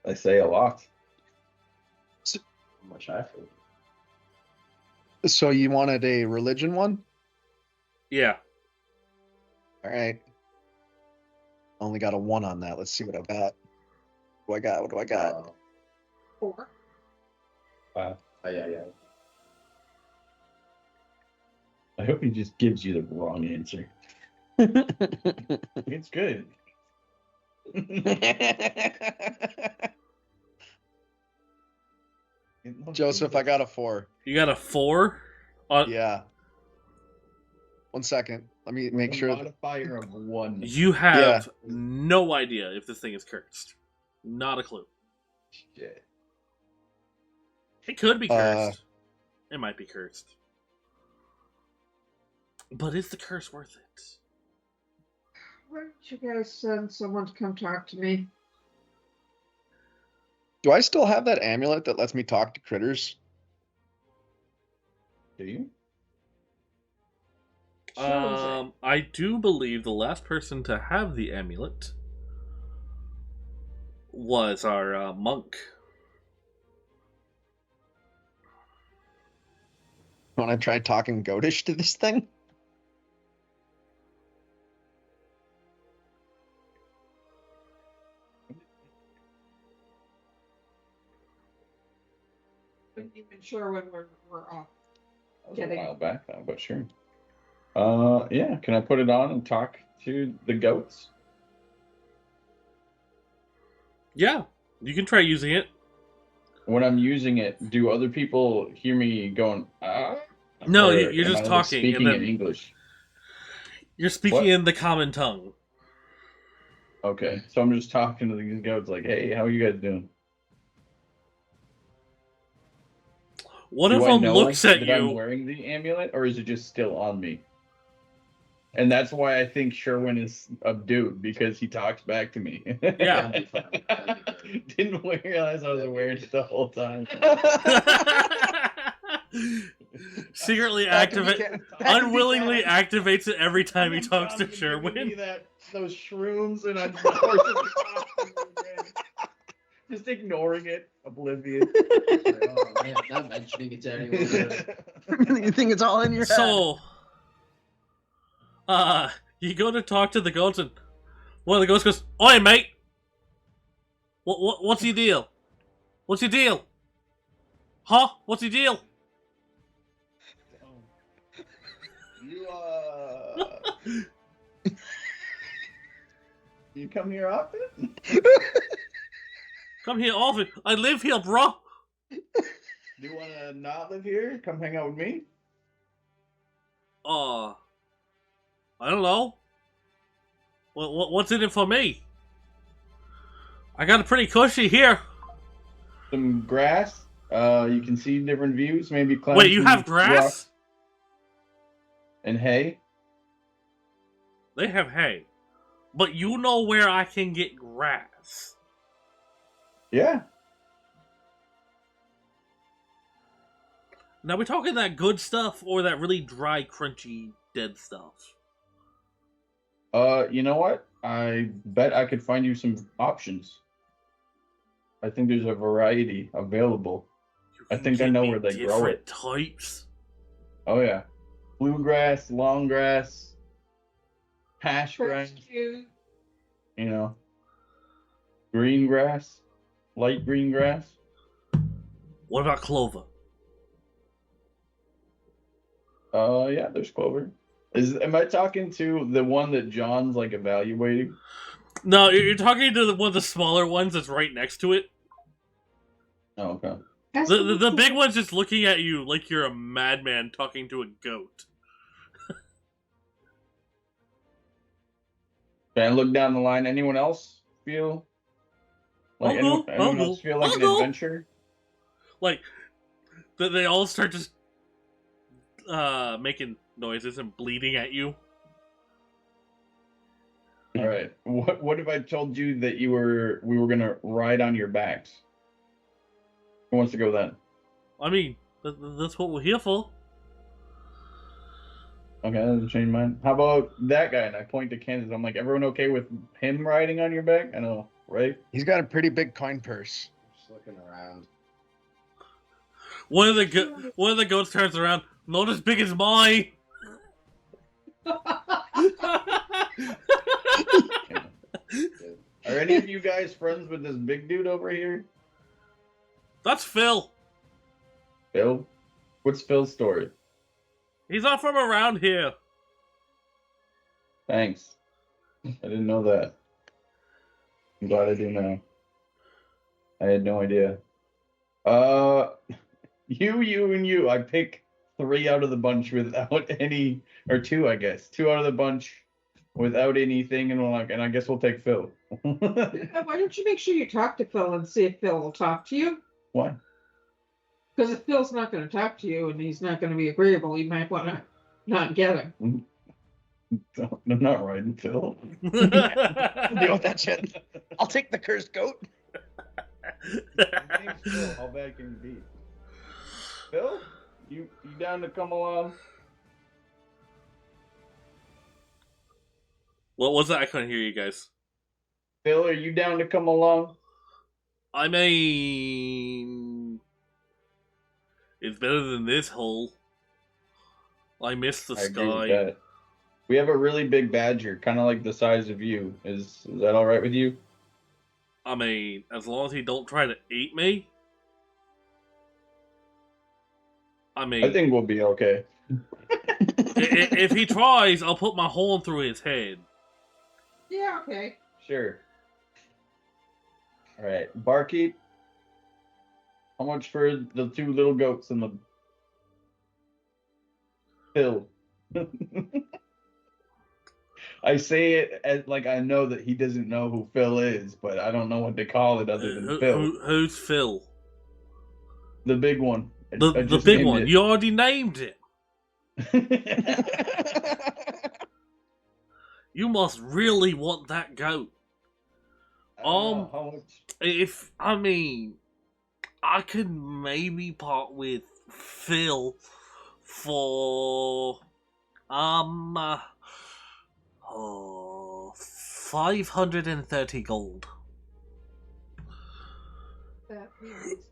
I say a lot. How much I've heard. So you wanted a religion one? Yeah. All right. Only got a 1 on that. Let's see what I got. What do I got? 4. Yeah. I hope he just gives you the wrong answer. It's good. Joseph, I got a 4. You got a 4? Yeah. 1 second. Let me With make a sure. modifier of 1. You have no idea if this thing is cursed. Not a clue. Shit. It could be cursed. It might be cursed. But is the curse worth it? Why don't you guys send someone to come talk to me? Do I still have that amulet that lets me talk to critters? Do you? I do believe the last person to have the amulet was our monk. Want to try talking goatish to this thing? I'm not even sure when we're off. That was Kidding. a while back, though, but sure. Yeah. Can I put it on and talk to the goats? Yeah, you can try using it. When I'm using it, do other people hear me going? No, Or you're am just I talking, speaking and then in English. you're speaking What? in the common tongue. Okay, so I'm just talking to these goats, like, "Hey, how you guys doing?" One Do of I them know looks at that I'm you. wearing the amulet, or is it just still on me? And that's why I think Sherwin is a dude, because he talks back to me. Yeah. That'd be fine. That'd be good. Didn't realize I was wearing it the whole time. Secretly That can be activate, ca- that can be unwillingly canon. activates it every time he And then talks to Tom's giving me Sherwin. those shrooms, and I'm forcing to talk to him again. Just ignoring it, oblivious. Oh man, not mentioning it to anyone. You think it's all in your head? So, you go to talk to the goats, and one of the goats goes, "Oi, mate! What's your deal? What's your deal? Huh? What's your deal?" You come here often? Come here often. I live here, bro. Do you want to not live here? Come hang out with me? I don't know. What's in it for me? I got a pretty cushy here. Some grass. You can see different views. Maybe climb. Wait, you some have grass? rocks and hay. They have hay. But you know where I can get grass. Yeah. Now, we talking that good stuff or that really dry, crunchy, dead stuff? You know what? I bet I could find you some options. I think there's a variety available. You I can think I get know me where they grow different it. types. Oh yeah. Bluegrass, long grass, hash grass, First you you know. Green grass, light green grass. What about clover? Yeah, there's Clover. Am I talking to the one that John's like evaluating? No, you're talking to one of the smaller ones that's right next to it. Oh, okay. The big one's just looking at you like you're a madman talking to a goat. Can I look down the line? Anyone else feel like I'll go. anyone else feel like I'll an go. adventure? Like they all start just making noises and bleeding at you. All right. What if I told you that we were gonna ride on your backs? Who wants to go then? I mean, that's what we're here for. Okay, that doesn't change mine. How about that guy? And I point to Kansas. I'm like, everyone okay with him riding on your back? I know, right? He's got a pretty big coin purse. Just looking around. One of the goats turns around. Not as big as mine. Are any of you guys friends with this big dude over here? That's Phil. Phil? What's Phil's story? He's not from around here. Thanks. I didn't know that. I'm glad I do now. I had no idea. You, and you. I pick 3 out of the bunch without any, or 2, I guess. 2 out of the bunch without anything, and I guess we'll take Phil. Why don't you make sure you talk to Phil and see if Phil will talk to you? Why? Because if Phil's not going to talk to you and he's not going to be agreeable, you might want to not get him. I'm not riding Phil. Deal with that shit. I'll take the cursed goat. Thanks, Phil. How bad can it be? Phil, you down to come along? What was that? I couldn't hear you guys. Phil, are you down to come along? I mean, it's better than this hole. I miss the I agree with sky. that. We have a really big badger, kind of like the size of you. Is that all right with you? I mean, as long as he don't try to eat me. I mean, I think we'll be okay. if he tries, I'll put my horn through his head. Yeah, okay. Sure. All right, Barkeep. How much for the 2 little goats and the Phil? I say it as like I know that he doesn't know who Phil is, but I don't know what to call it other than Phil. Who's Phil? The big one. I The just big named one. it. You already named it. You must really want that goat. I don't know how much. If I mean, I could maybe part with Phil for 530 gold. That means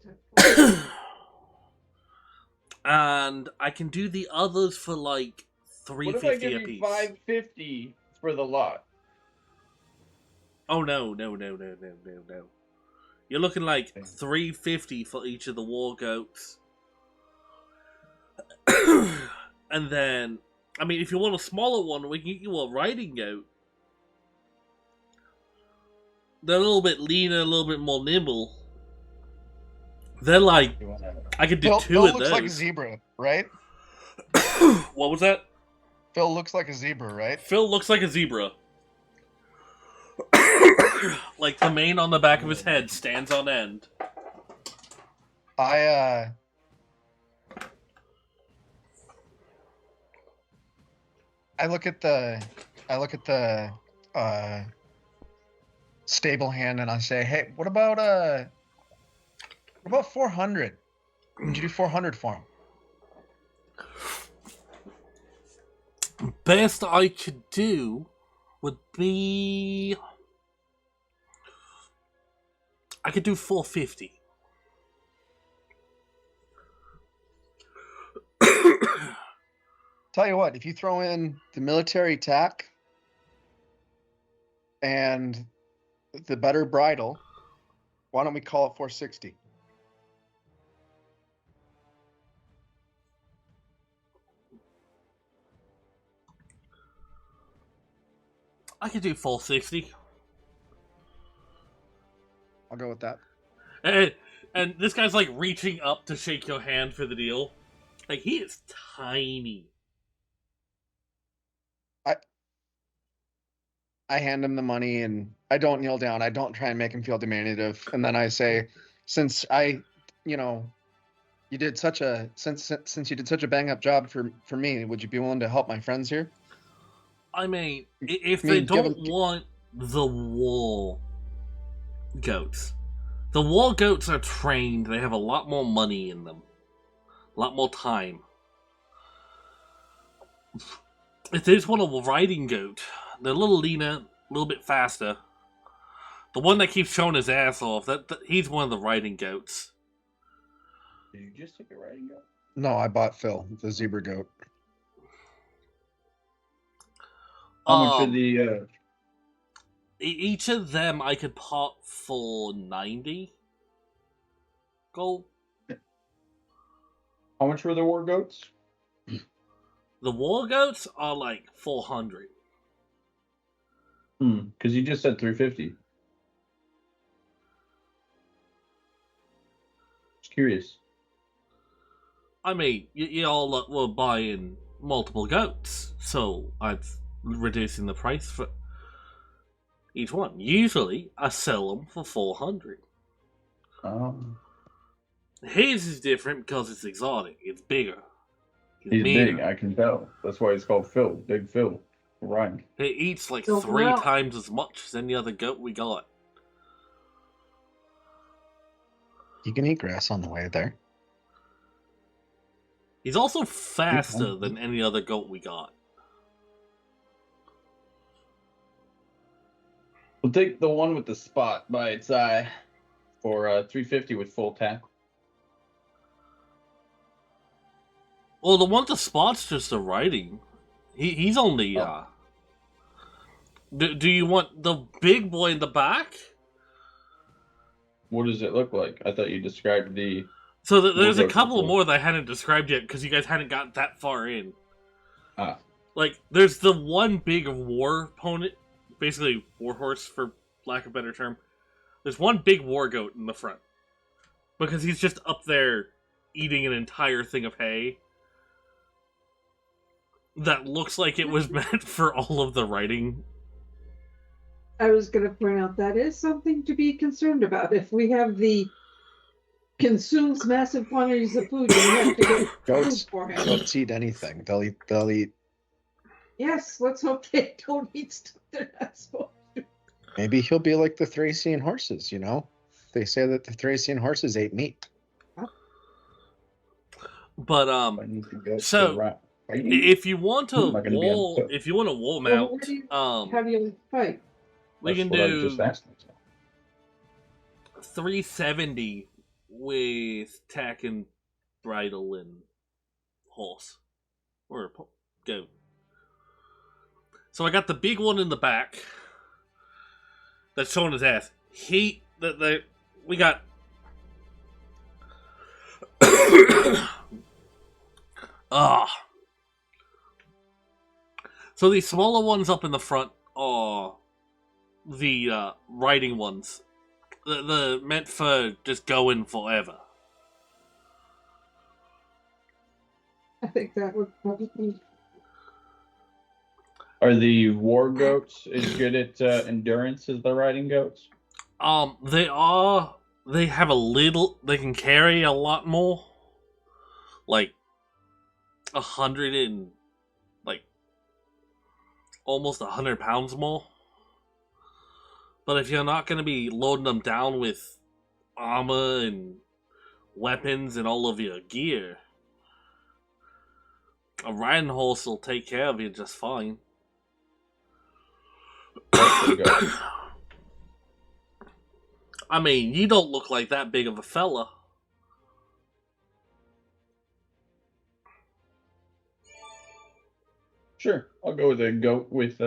And I can do the others for like What if I 350 give you apiece. 550 for the lot? Oh no. You're looking like 350 for each of the war goats. And then, I mean, if you want a smaller one, we can get you a riding goat. They're a little bit leaner, a little bit more nimble. They're like, I could do Phil, 2 Phil of looks those. like a zebra, right? What was that? Phil looks like a zebra, right? Phil looks like a zebra. Like the mane on the back of his head stands on end. I look at the stable hand and I say, hey, what about 400? Would you do 400 for him? Best I could do would be, I could do 450. Tell you what, if you throw in the military tack and the better bridle, why don't we call it 460? I could do 460. I'll go with that. And this guy's like reaching up to shake your hand for the deal. Like, he is tiny. I hand him the money and I don't kneel down. I don't try and make him feel diminutive. And then I say, since you did such a since you did such a bang up job for me, would you be willing to help my friends here? I mean, if I they mean, give don't 'em- want the war goats, the war goats are trained. They have a lot more money in them, a lot more time. If they just want a riding goat, they're a little leaner, a little bit faster. The one that keeps showing his ass off, that he's one of the riding goats. Did you just take a riding go? No, I bought Phil, the zebra goat. How much are the? Each of them I could pot for 90 gold. How much were the war goats? The war goats are like 400. Because you just said 350. Just curious. I mean, you all were buying multiple goats, so I'm reducing the price for each one. Usually, I sell them for 400. His is different because it's exotic. It's bigger. He's meaner. big, I can tell. That's why he's called Phil. Big Phil. Ryan. It eats like So 3 now- times as much as any other goat we got. You can eat grass on the way there. He's also faster than any other goat we got. We'll take the one with the spot by its eye for 350 with full tackle. Well, the one with the spot's just a riding. He's only. Oh. Do you want the big boy in the back? What does it look like? I thought you described the. So there's a We'll go couple for more that I hadn't described yet because you guys hadn't got that far in. Ah. Like, there's the one big war opponent, basically warhorse for lack of a better term. There's one big war goat in the front because he's just up there eating an entire thing of hay that looks like it was meant for all of the riding. I was going to point out that is something to be concerned about. If we have the consumes massive quantities of food, and we have to get Goats, food for him. goats eat anything. They'll eat. Yes, let's hope they don't eat stuff they're not supposed to. Maybe he'll be like the Thracian horses. You know, they say that the Thracian horses ate meat. But I need to go So, to the right. if you want a Am I gonna be on wall, foot? if you want a wall Well, mount, what do you- um, How do you fight? we That's can what I do just asked myself. 370 with tack and bridle and horse or goat. So I got the big one in the back that's showing his ass. We got So these smaller ones up in the front are the riding ones. The meant for just going forever. I think that would probably. Are the war goats as good at endurance as the riding goats? They have a little. They can carry a lot more. Like 100 and like almost 100 pounds more. But if you're not going to be loading them down with armor and weapons and all of your gear, a riding horse will take care of you just fine. That's the goat. I mean, you don't look like that big of a fella. Sure, I'll go with a goat with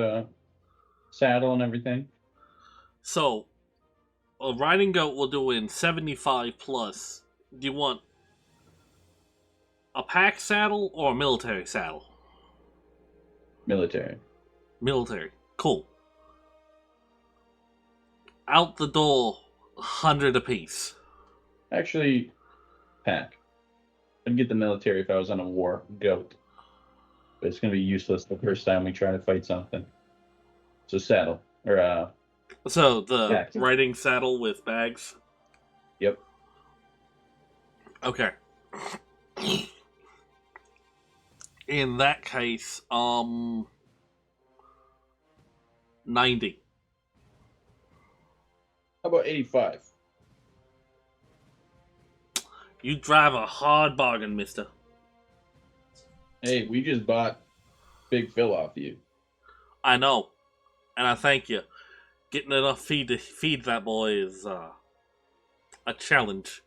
saddle and everything. So, a riding goat will do in 75 plus. Do you want a pack saddle or a military saddle? Military. Military. Cool. Out the door, 100 apiece. Actually, pack. I'd get the military if I was on a war. Goat. But it's going to be useless the first time we try to fight something. So saddle. Or, So the Yeah. riding saddle with bags. Yep. Okay. In that case, 90. How about 85? You drive a hard bargain, mister. Hey, we just bought Big Phil off you. I know. And I thank you. Getting enough feed to feed that boy is a challenge.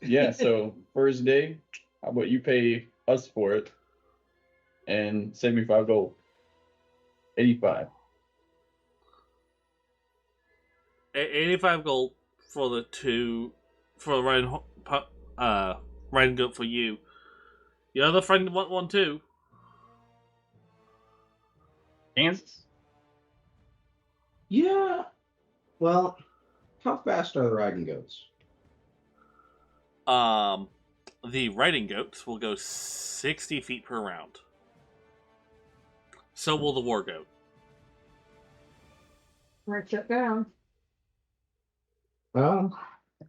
Yeah, so first day, how about you pay us for it and send me 5 gold? 85. 85 gold for the riding goat for you. Your other friend want one too. Kansas? Yeah. Well, how fast are the riding goats? The riding goats will go 60 feet per round. So will the war goat. Write that down. Well, I'm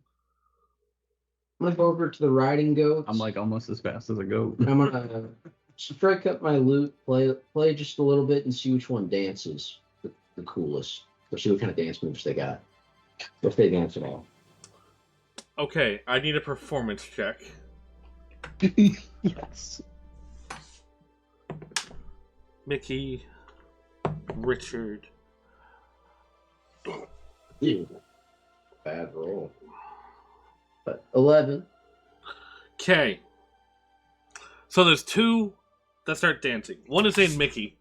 gonna go over to the riding goats. I'm like almost as fast as a goat. I'm gonna strike up my lute, play just a little bit, and see which one dances the coolest. Or see what kind of dance moves they got. If they dance at all. Okay, I need a performance check. Yes. Mickey, Richard. Ew. Bad roll. But 11. Okay. So there's two that start dancing. One is named Mickey,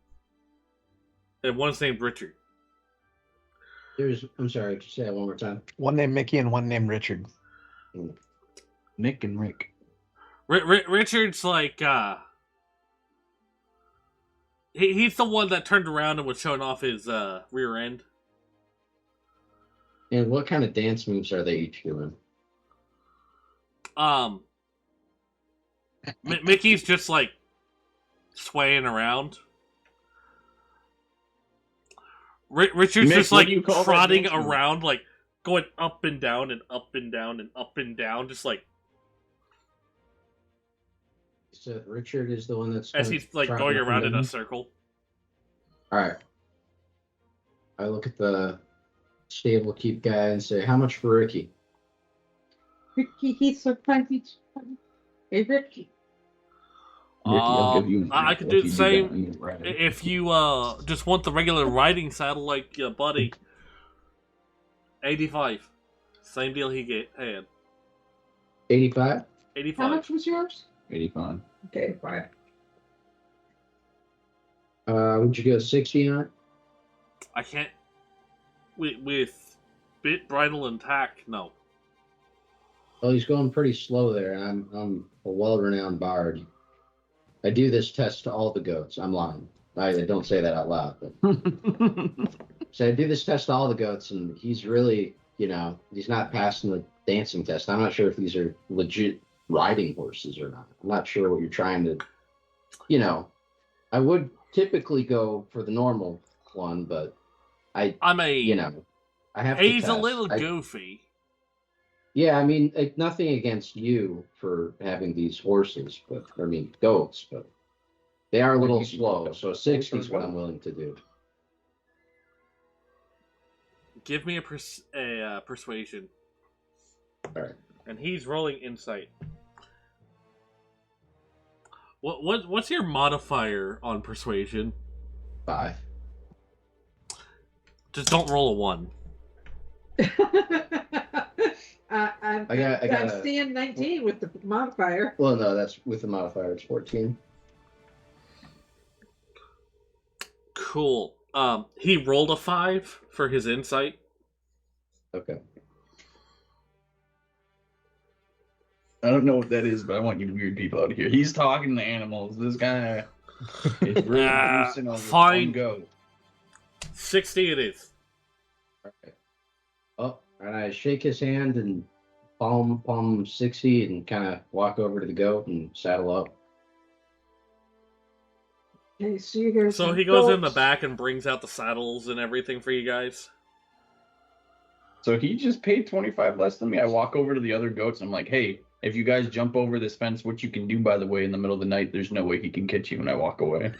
and one is named Richard. I'm sorry, could you say that one more time? One named Mickey and one named Richard. Nick and Rick. Richard's like, he's the one that turned around and was showing off his rear end. And what kind of dance moves are they each doing? Mickey's just like swaying around. Richard's Mick, just what like do you call that trotting dance move? around, like going up and down and up and down and up and down, just like So Richard is the one that's as kind he's of like trotting going up and around in a down? circle. All right. I look at the stable keep guy and say, "How much for Ricky?" Ricky, he's so funny. Hey, Ricky. I could do the same if you just want the regular riding saddle like your buddy. 85. Same deal he had. 85. How 85. much was yours? 85. Okay, fine. Would you go 60 on it? I can't with bit, bridle, and tack. No. Well, he's going pretty slow there. I'm a well-renowned bard. I do this test to all the goats. I'm lying. I don't say that out loud. But so I do this test to all the goats, and he's really, he's not passing the dancing test. I'm not sure if these are legit riding horses or not. I'm not sure what you're trying to, I would typically go for the normal one, but I have to he's a test. little goofy. Yeah, I mean, nothing against you for having these horses, goats, but they are a little slow. So 60 is what I'm willing to do. Give me a persuasion. All right. And he's rolling insight. What's your modifier on persuasion? 5. Just don't roll a 1. I'm I got seeing 19 with the modifier. Well, no, that's with the modifier. It's 14. Cool. He rolled a 5 for his insight. Okay. I don't know what that is, but I want you weird people out of here. He's talking to animals. This guy is really juicing over fine. one goat. 60 it is. All right. Oh, and I shake his hand and palm 60 and kind of walk over to the goat and saddle up. Okay, so you hear So some he goes in the goats. back and brings out the saddles and everything for you guys. So he just paid 25 less than me. I walk over to the other goats. I'm like, hey, if you guys jump over this fence, which you can do, by the way, in the middle of the night, there's no way he can catch you when I walk away.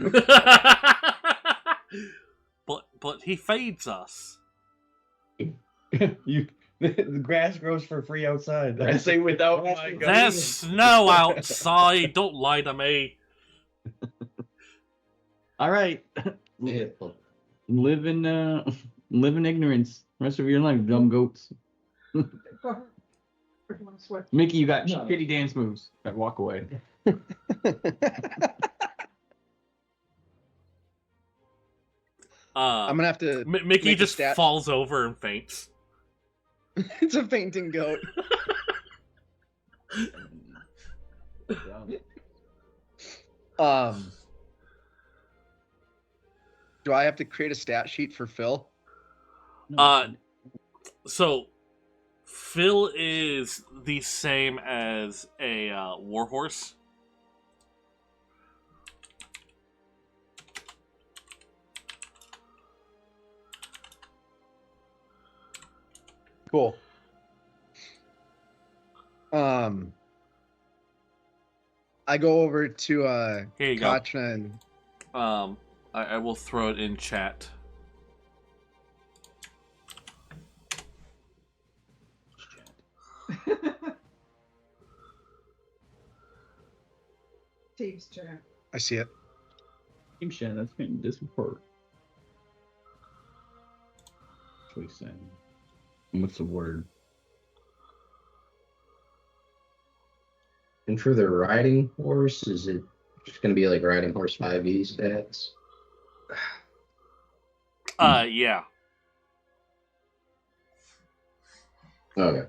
but he feeds us. The grass grows for free outside. I say without That's my what- gun. There's snow outside. Don't lie to me. All right. Yeah, Live in ignorance. Rest of your life, dumb goats. Go ahead. Or do you want to switch? Mickey, you got No. shitty dance moves. I walk away. I'm gonna have to. Mickey make a just stat- falls over and faints. It's a fainting goat. Um, do I have to create a stat sheet for Phil? So Phil is the same as a warhorse. Cool. I go over to Here you go. Kachna and I will throw it in chat. Team's chat. I see it. Team Shannon, that's getting disreport. That's what he's saying. What's the word? And for the riding horse, is it just going to be like riding horse 5e stats? Yeah. Okay.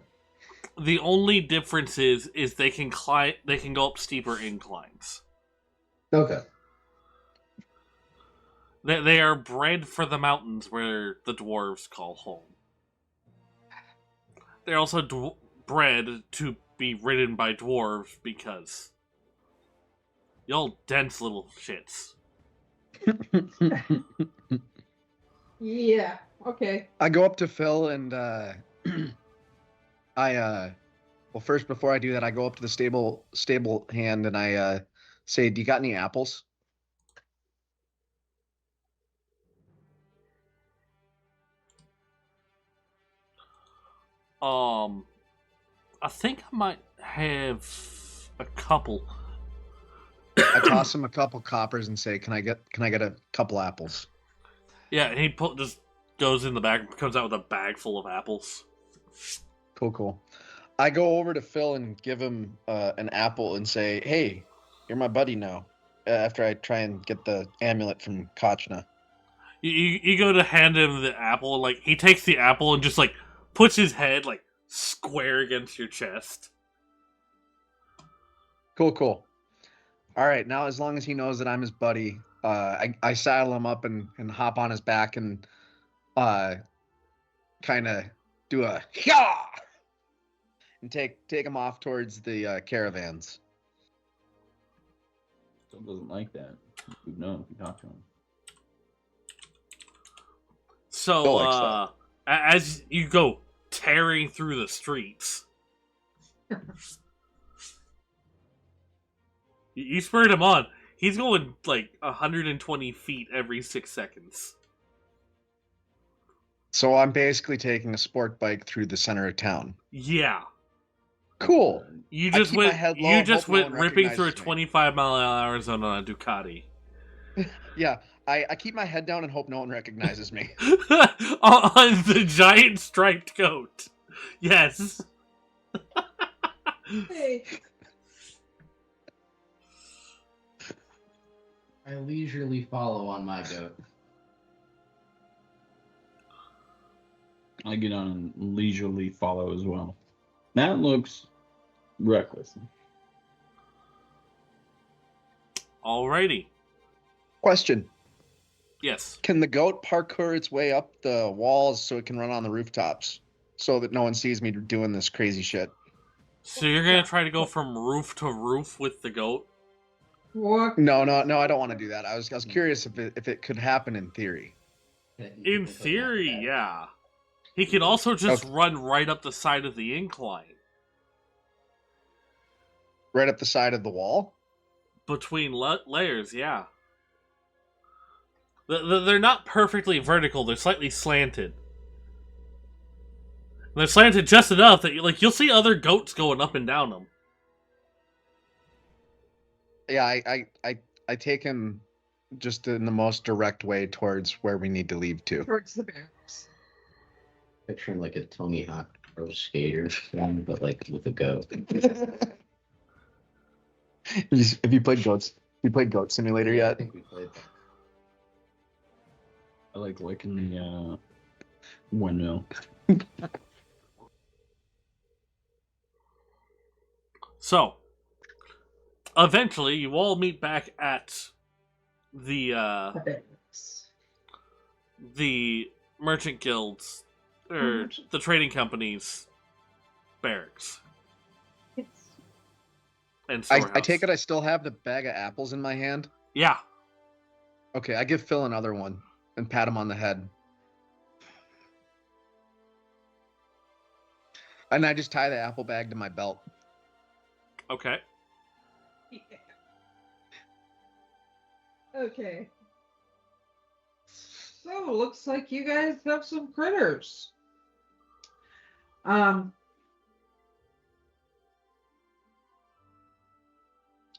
The only difference is they can climb. They can go up steeper inclines. Okay. They are bred for the mountains where the dwarves call home. They're also bred to be ridden by dwarves because y'all dense little shits. Yeah. Okay. I go up to Phil and well, first before I do that, I go up to the stable hand and I say, "Do you got any apples?" I think I might have a couple. I toss him a couple coppers and say, "Can I get a couple apples?" Yeah, and he just goes in the bag and comes out with a bag full of apples. Cool. I go over to Phil and give him an apple and say, "Hey, you're my buddy now." After I try and get the amulet from Kachna. You go to hand him the apple, like he takes the apple and just like puts his head like square against your chest. Cool. All right, now as long as he knows that I'm his buddy, I saddle him up and hop on his back and kind of do a yeah and take him off towards the caravans. Still doesn't like that. We've known if you talk to him. So, Phil likes as you go tearing through the streets, you spurred him on. He's going like 120 feet every 6 seconds. So I'm basically taking a sport bike through the center of town. Yeah, Cool. you I just keep my went. head low You and just hope no went one ripping through a recognizes me. 25-mile-an-hour zone on a Ducati Yeah, I keep my head down and hope no one recognizes me. on the giant striped goat. Yes. Hey. I leisurely follow on my goat. I get on and leisurely follow as well. That looks reckless. Alrighty. Question. Yes. Can the goat parkour its way up the walls so it can run on the rooftops? so that no one sees me doing this crazy shit. So you're gonna try to go from roof to roof with the goat? What? No, I don't want to do that. I was curious if it could happen in theory. In theory, yeah. He can also just run right up the side of the incline. Right up the side of the wall? Between layers, yeah. They're not perfectly vertical, they're slightly slanted. They're slanted just enough that you'll see other goats going up and down them. Yeah, I take him just in the most direct way towards where we need to leave to. Towards the barracks. Picturing like a Tony Hawk pro skater, but like with a goat. Have you played Goats? You played Goat Simulator I yet? think we played that. I like licking the windmill. So, eventually, you all meet back at the The barracks. the merchant guilds or the trading company's barracks and storehouse. I take it I still have the bag of apples in my hand. Yeah. Okay, I give Phil another one and pat him on the head. And I just tie the apple bag to my belt. Okay. Yeah. Okay. So, looks like you guys have some critters.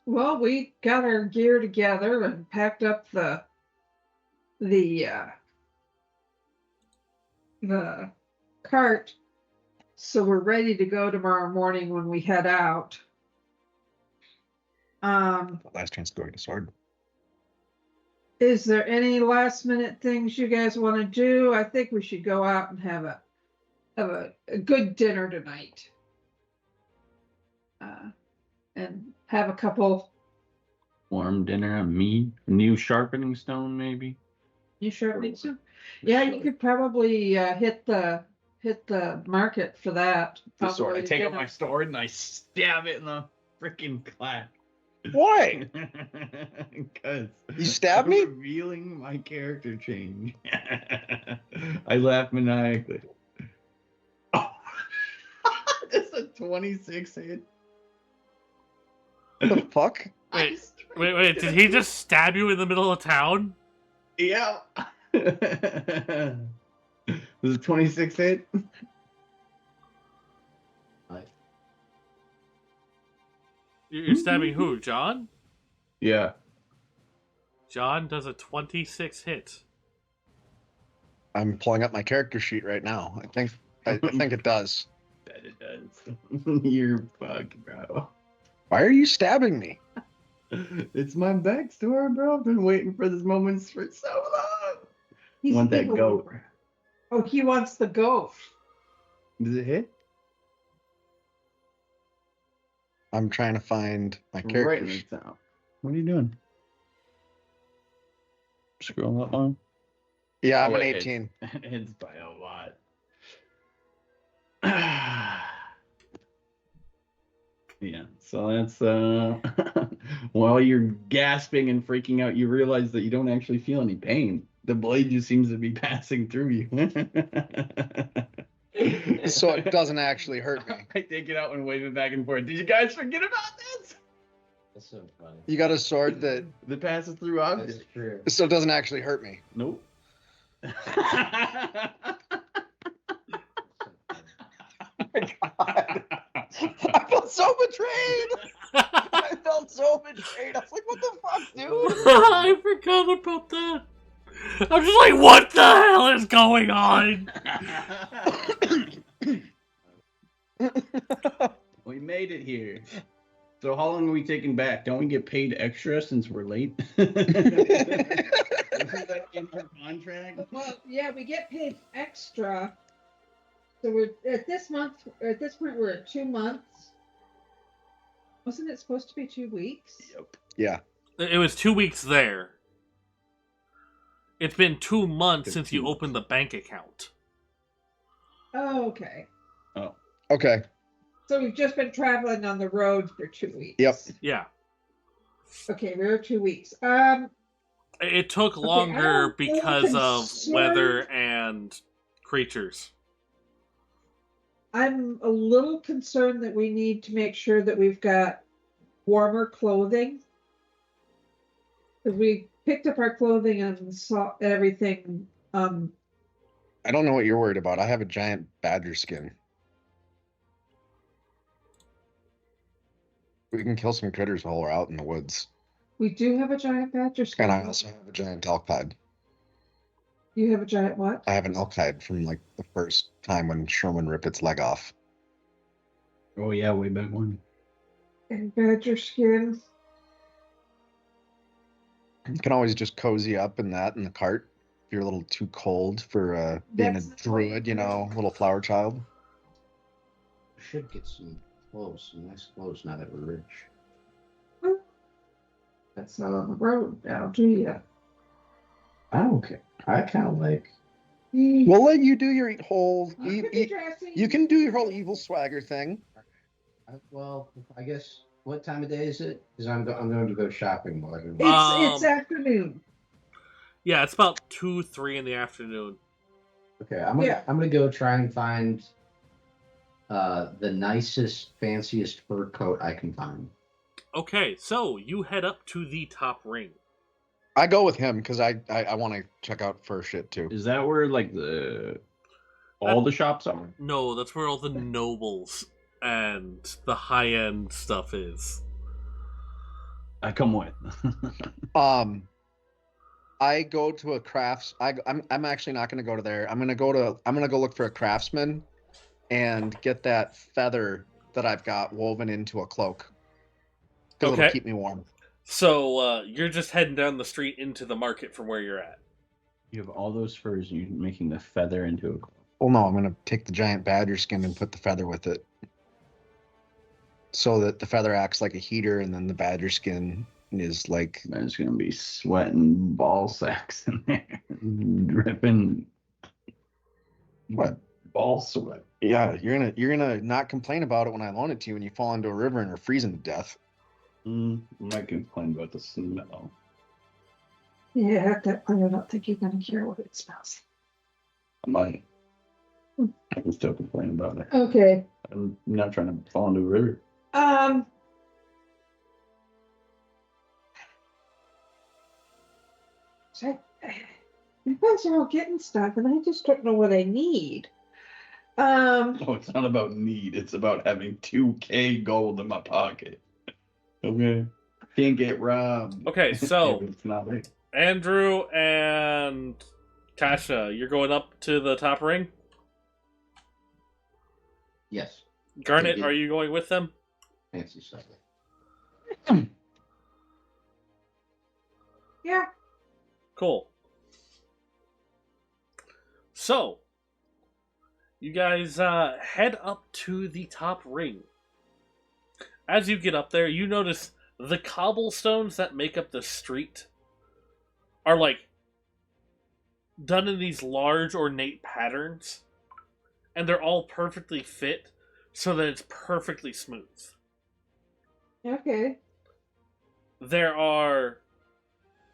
Well, we got our gear together and packed up the cart, so we're ready to go tomorrow morning when we head out. Last chance to go get a sword. Is there any last minute things you guys want to do? I think we should go out and have a good dinner tonight. And have a couple Warm dinner, a meat, a new sharpening stone, maybe. You sharpening soon? Yeah, you could probably hit the market for that. The sword. I Probably take out dinner. my sword and I stab it in the freaking clap. Why? Because You stabbed me? revealing my character change. I laugh maniacally. Oh. That's a 26 hit. What the fuck? Wait, did he just stab you in the middle of town? Yeah. Was it 26 hit? You're stabbing who, John? Yeah. John does a 26 hit. I'm pulling up my character sheet right now. I think it does. That it does. You're fucked, bro. Why are you stabbing me? It's my backstory, bro. I've been waiting for this moment for so long. He's Want that evil. goat. Oh, he wants the goat. Does it hit? I'm trying to find my Right character in the sheet. top. What are you doing? Scroll up on. Yeah, I'm Oh, an it 18. It's by a lot. Yeah, so that's while you're gasping and freaking out, you realize that you don't actually feel any pain. The blade just seems to be passing through you. So it doesn't actually hurt me. I take it out and wave it back and forth. Did you guys forget about this? That's so funny. You got a sword that That passes through objects? That's true. so it doesn't actually hurt me. Nope. I felt so betrayed. I felt so betrayed. I was like, what the fuck, dude? I forgot about that. I'm just like, what the hell is going on? We made it here. So how long are we taking back? Don't we get paid extra since we're late? Isn't that in our contract? Well, yeah, we get paid extra. So we're at this point we're at 2 months. Wasn't it supposed to be 2 weeks? Yep. Yeah. It was 2 weeks there. It's been 2 months since you 15. opened the bank account. Oh, okay. Oh, Okay. So we've just been traveling on the road for 2 weeks. Yep. Yeah. Okay, we're 2 weeks. It took Okay, longer I'm really because of concerned. weather and creatures. I'm a little concerned that we need to make sure that we've got warmer clothing. Because we picked up our clothing and saw everything. I don't know what you're worried about. I have a giant badger skin. We can kill some critters while we're out in the woods. We do have a giant badger skin. And I also have a giant elk hide. You have a giant what? I have an elk hide from like the first time when Sherman ripped its leg off. oh yeah, way back when. And badger skin. You can always just cozy up in that in the cart if you're a little too cold for being That's a the druid, you know, little flower child. Should get some clothes, some nice clothes now that we're rich. That's not on the road now, do you? I don't care. I kind of like. We'll let you do your whole. You could be dressing. You can do your whole evil swagger thing. Well, I guess. What time of day is it? Because I'm going to go shopping while everyone. It's afternoon. Yeah, it's about 2, 3 in the afternoon. Okay, I'm gonna go try and find the nicest, fanciest fur coat I can find. Okay, so you head up to the top ring. I go with him because I want to check out fur shit too. Is that where like all the shops are? No, that's where all the nobles and the high-end stuff is. I come with. I go to a crafts. I'm actually not going to go to there. I'm gonna go look for a craftsman, and get that feather that I've got woven into a cloak. Because Okay. it'll keep me warm. So you're just heading down the street into the market from where you're at. You have all those furs. You're making the feather into a. Well, no, I'm gonna take the giant badger skin and put the feather with it, so that the feather acts like a heater, and then the badger skin is like. There's gonna be sweating ball sacks in there, dripping. What? Ball sweat. Yeah, you're gonna not complain about it when I loan it to you, and you fall into a river and are freezing to death. I might complain about the smell. Yeah, at that point, I don't think you're gonna care what it smells. I might. I can still complain about it. Okay. I'm not trying to fall into a river. So you guys are all getting stuff, and I just don't know what I need. Oh, it's not about need. It's about having 2K gold in my pocket. Okay. Can't get robbed. Okay, so If it's not it. Andrew and Tasha, you're going up to the top ring. Yes, Garnet, Yeah. are you going with them? fancy stuff. Yeah. Cool. So, you guys head up to the top ring. As you get up there, you notice the cobblestones that make up the street are like done in these large ornate patterns, and they're all perfectly fit so that it's perfectly smooth. Okay. There are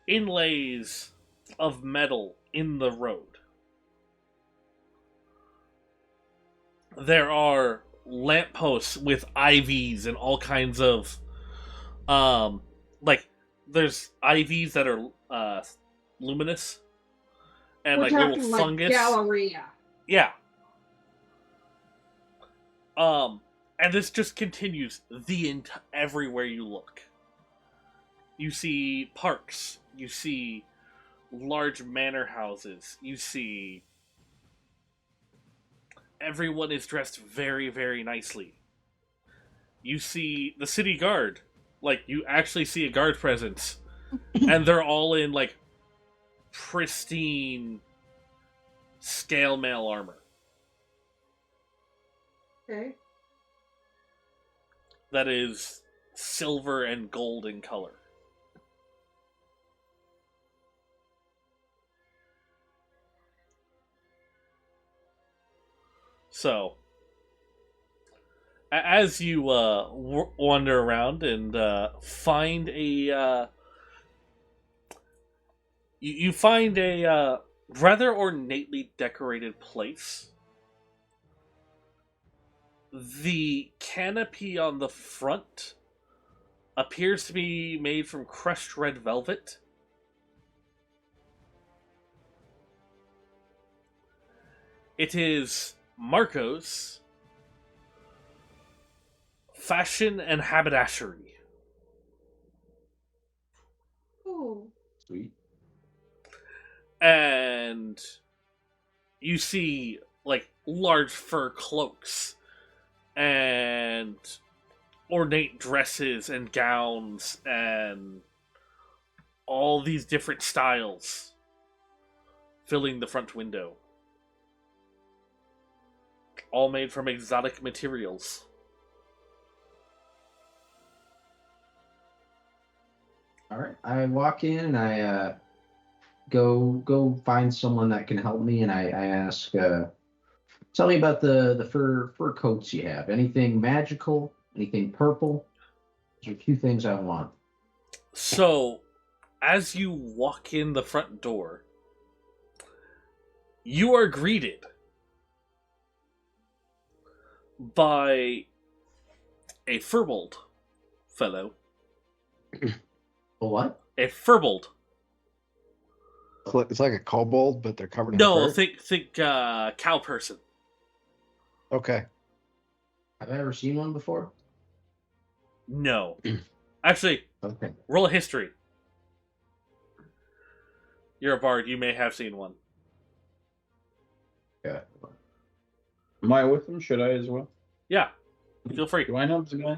inlays of metal in the road. There are lampposts with ivies and all kinds of like there's ivies that are luminous and We're like talking little like fungus. Galleria. Yeah. And this just continues everywhere you look. You see parks. You see large manor houses. You see everyone is dressed very, very nicely. You see the city guard. Like, you actually see a guard presence. And they're all in, like, pristine scale mail armor. Okay. That is silver and gold in color. So, as you wander around and find a you find a rather ornately decorated place. The canopy on the front appears to be made from crushed red velvet. It is Marco's Fashion and Haberdashery. Ooh. Sweet. And you see like large fur cloaks and ornate dresses and gowns and all these different styles filling the front window, all made from exotic materials. All right. I walk in and I go find someone that can help me, and I ask, tell me about the fur coats you have. Anything magical? Anything purple? There's a few things I want. So, as you walk in the front door, you are greeted by a furbolg fellow. A what? A furbolg. It's like a kobold, but they're covered in No, fur. think cow person. Okay. Have I ever seen one before? No. Actually, Okay. roll a history. You're a bard, you may have seen one. Yeah. Am I with them? Should I as well? Yeah, feel free. Do I know the guy?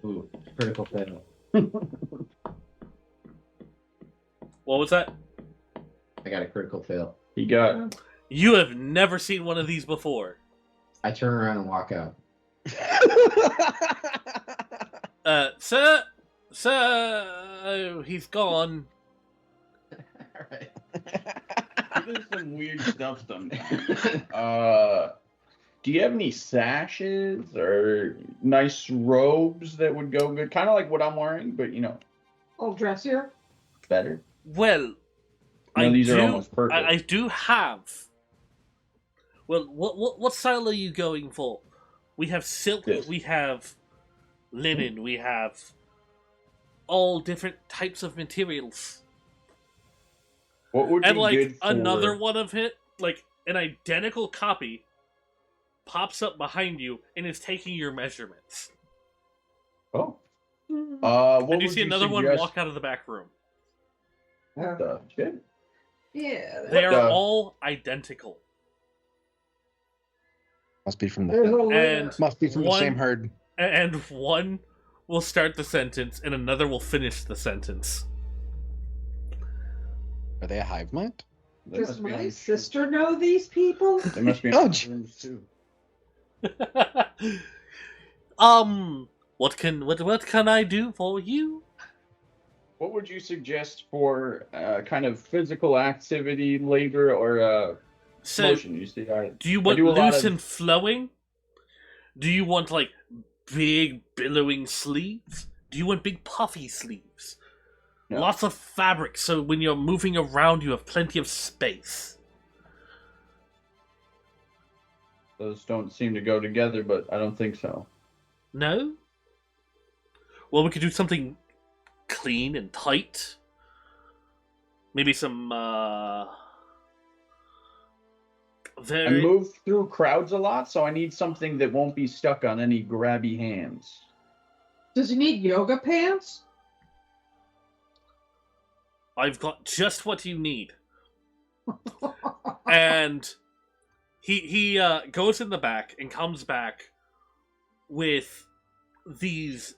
Ooh, critical fail. What was that? I got a critical fail. He got. You have never seen one of these before. I turn around and walk out. Sir, he's gone. All right. He does some weird stuff sometimes. Do you have any sashes or nice robes that would go good? Kind of like what I'm wearing, but Old dressier. better. Well, These are almost perfect. I do have. Well, what style are you going for? We have silk, Yes. we have linen, we have all different types of materials. What would And be like good for... another one of it, like an identical copy, pops up behind you and is taking your measurements. Oh. Mm. What And you would see another one suggest- walk out of the back room. What the shit? Yeah. They What are the- all identical. Must be from There's a the lamp. And must be from the one- same herd. And one will start the sentence and another will finish the sentence. Are they a hive mind? They Does must be my on- sister know these people? They must be Oh, on gee. rooms too. What can I do for you? What would you suggest for kind of physical activity, labor, or So, motion? You see, do you want do a lot loose of- and flowing? Do you want like big billowing sleeves? Do you want big puffy sleeves? No. Lots of fabric, so when you're moving around, you have plenty of space. those don't seem to go together, but I don't think so. No? Well, we could do something clean and tight. Maybe some, I very... move through crowds a lot, so I need something that won't be stuck on any grabby hands. Does he need yoga pants? I've got just what you need. And he goes in the back and comes back with these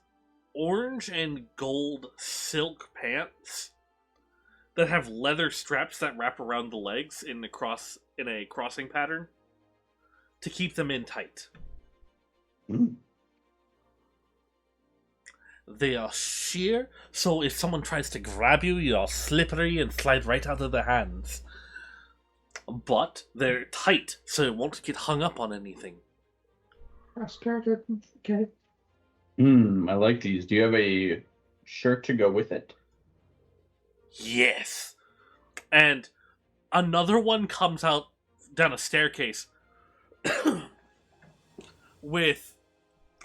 orange and gold silk pants that have leather straps that wrap around the legs in a crossing pattern to keep them in tight. Hmm. They are sheer, so if someone tries to grab you, you're slippery and slide right out of their hands. But they're tight, so it won't get hung up on anything. Cross-gartered. Okay. I like these. Do you have a shirt to go with it? Yes. And another one comes out down a staircase with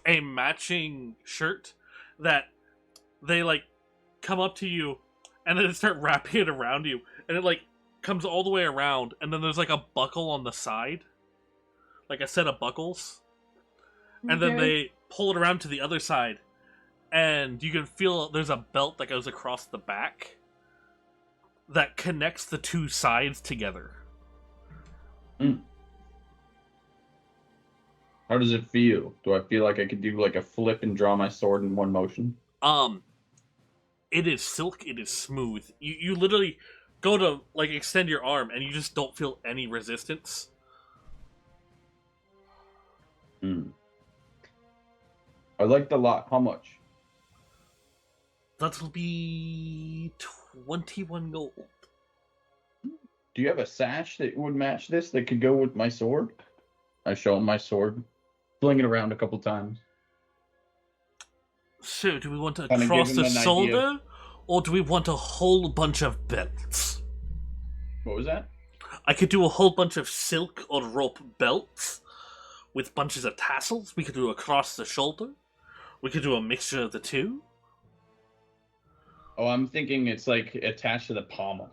a matching shirt that they like come up to you and then they start wrapping it around you and it like comes all the way around and then there's like a buckle on the side, like a set of buckles, and then Okay. they pull it around to the other side and you can feel there's a belt that goes across the back that connects the two sides together. How does it feel? Do I feel like I could do like a flip and draw my sword in one motion? It is silk, it is smooth. You literally go to like extend your arm and you just don't feel any resistance. I like the lot. How much? That'll be 21 gold. Do you have a sash that would match this that could go with my sword? I show him my sword, fling it around a couple times. So, do we want to Kinda give cross him the an idea. shoulder, or do we want a whole bunch of belts? What was that? I could do a whole bunch of silk or rope belts with bunches of tassels. We could do across the shoulder. We could do a mixture of the two. Oh, I'm thinking it's like attached to the pommel.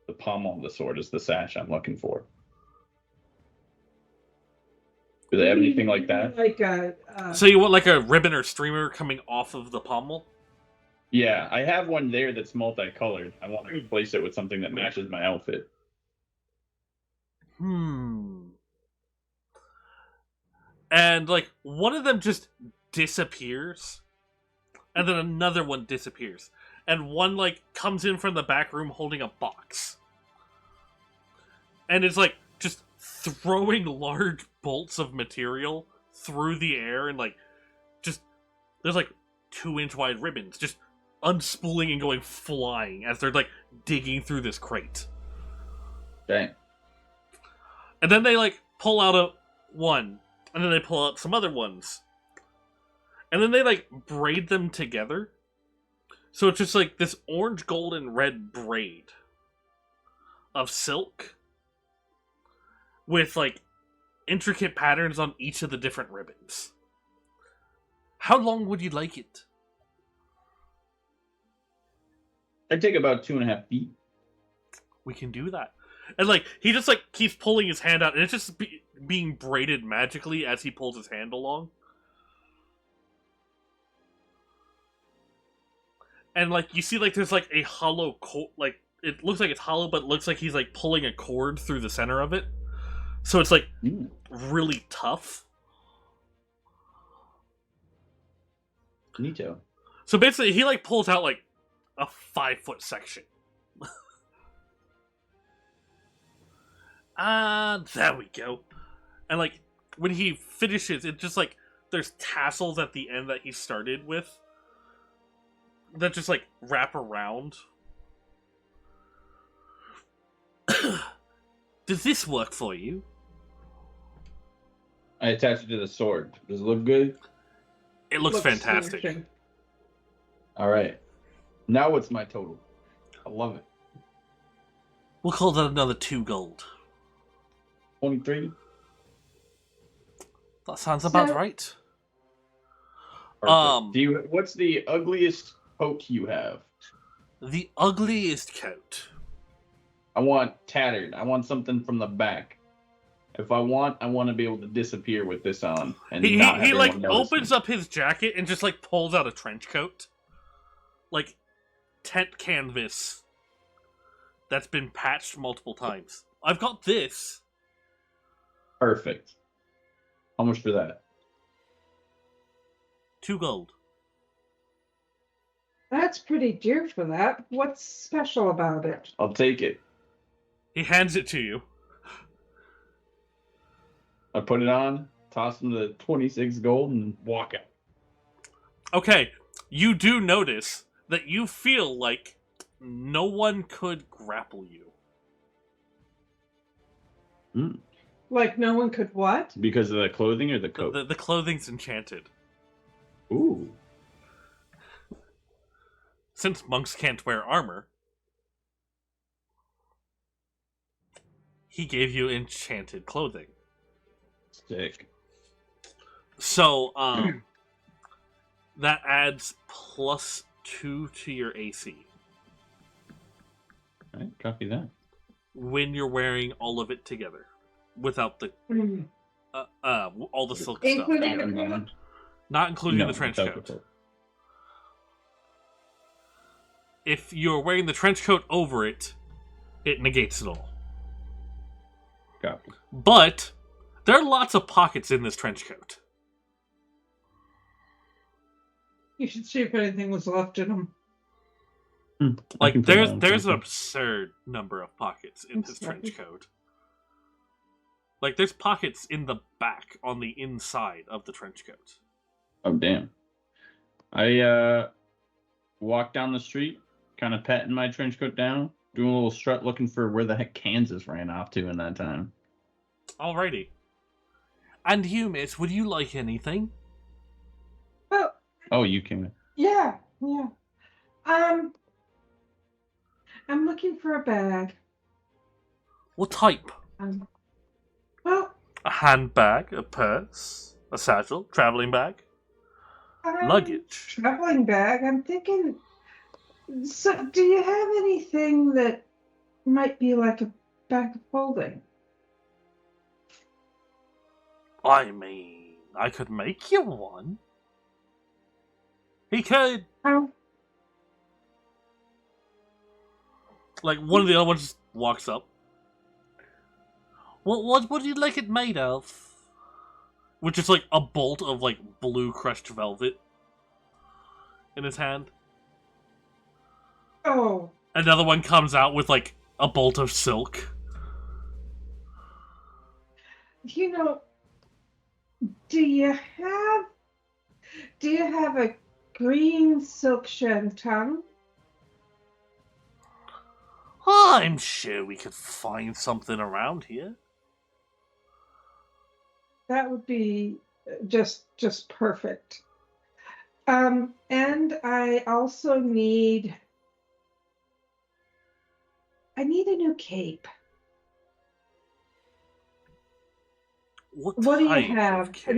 The pommel of the sword is the sash I'm looking for. Do they have anything like that? Like a. So you want like a ribbon or streamer coming off of the pommel? Yeah, I have one there that's multicolored. I want to replace it with something that matches my outfit. And like one of them just disappears, and then another one disappears, and one like comes in from the back room holding a box, and it's like just throwing large bolts of material through the air, and like just there's like 2-inch wide ribbons just unspooling and going flying as they're like digging through this crate. Dang. And then they like pull out a one, and then they pull out some other ones. And then they like braid them together. So it's just like this orange, gold, and red braid of silk with like intricate patterns on each of the different ribbons. How long would you like it? I'd take about 2.5 feet. We can do that. And like he just like keeps pulling his hand out, and it's just being braided magically as he pulls his hand along. And like you see, like there's like a hollow like it looks like it's hollow, but it looks like he's like pulling a cord through the center of it. So it's like really tough. Neato. So basically, he like pulls out like a 5-foot section. There we go. And like when he finishes, it just like there's tassels at the end that he started with that just like wrap around. Does this work for you? I attach it to the sword. Does it look good? It looks fantastic. smashing. All right. Now what's my total? I love it. We'll call that another 2 gold. 23. That sounds about So- right. Perfect. What's the ugliest coat you have? The ugliest coat. I want tattered. I want something from the back. If I want to be able to disappear with this on, and He not have like everyone notice opens me. up his jacket and just like pulls out a trench coat, like tent canvas that's been patched multiple times. I've got this. Perfect. How much for that? 2 gold. That's pretty dear for that. What's special about it? I'll take it. He hands it to you. I put it on, toss him the 26 gold, and walk out. Okay, you do notice that you feel like no one could grapple you. Like no one could what? Because of the clothing or the coat? The clothing's enchanted. Ooh. Since monks can't wear armor, he gave you enchanted clothing. Sick. So, that adds +2 to your AC Alright, copy that. when you're wearing all of it together, without the Mm. all the silk Including stuff, the coat? not including No, the trench without coat. the coat. If you're wearing the trench coat over it, it negates it all. Copy. But there are lots of pockets in this trench coat. You should see if anything was left in them. I Like can put that on there's an something. absurd number of pockets in I'm this sorry. trench coat. Like there's pockets in the back on the inside of the trench coat. Oh damn. I walked down the street, kind of patting my trench coat down, doing a little strut looking for where the heck Kansas ran off to in that time. Alrighty. And you, miss, would you like anything? Well, Oh, you came in. yeah. I'm looking for a bag. What type? Well, A handbag, a purse, a satchel, traveling bag, luggage. traveling bag. I'm thinking. So, do you have anything that might be like a bag of holding? I mean, I could make you one. He could. Oh, Like, one of the other ones just walks up. What do you like it made of? Which is like a bolt of like blue crushed velvet in his hand. oh, Another one comes out with like a bolt of silk. you know, do you have a green silk shantung? I'm sure we could find something around here. That would be just perfect. And I also need a new cape. What What do you type of have? A cape?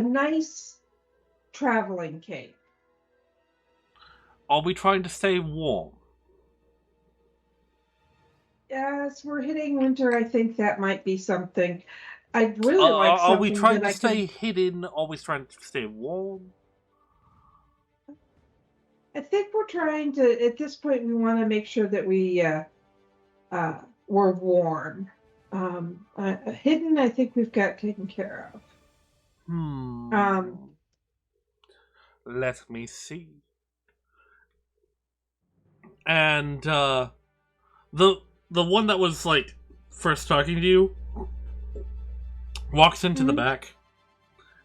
nice traveling cape. Are we trying to stay warm? As we're hitting winter, I think that might be something. I'd really like Are something we trying that to I stay can. hidden? Are we trying to stay warm? I think we're trying to. At this point, we want to make sure that we're warm. Hidden, I think we've got taken care of. Let me see. And the one that was like first talking to you walks into the Mhm. back.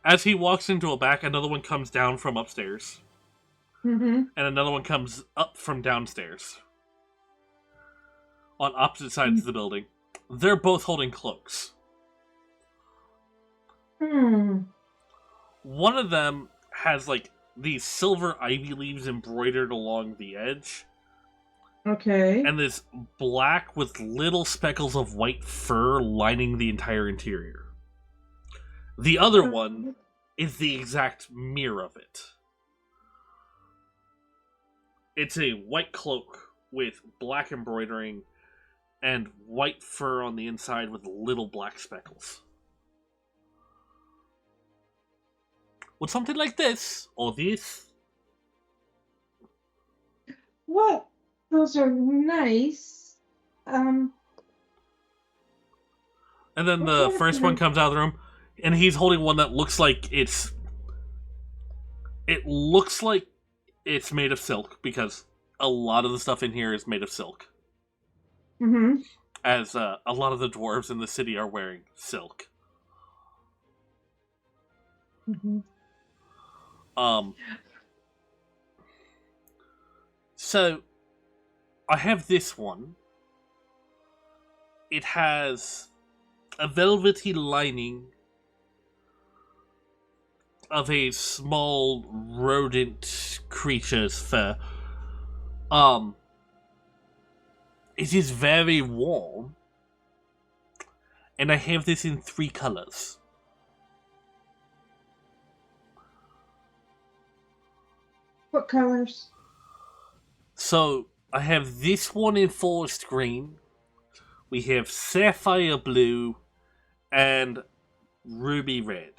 As he walks into a back, another one comes down from upstairs, Mm-hmm. and another one comes up from downstairs on opposite sides of the building. They're both holding cloaks. One of them has like these silver ivy leaves embroidered along the edge, Okay. and this black with little speckles of white fur lining the entire interior. The other one is the exact mirror of it. It's a white cloak with black embroidering and white fur on the inside with little black speckles. Would something like this, or this, Well, those are nice. and then What the kind of first one thing? comes out of the room, and he's holding one that looks like it looks like it's made of silk, because a lot of the stuff in here is made of silk, Mm-hmm. as a lot of the dwarves in the city are wearing silk. Mm-hmm. So I have this one. It has a velvety lining of a small rodent creature's fur. It is very warm, and I have this in 3 colors. What colors? So, I have this one in forest green, we have sapphire blue, and ruby red.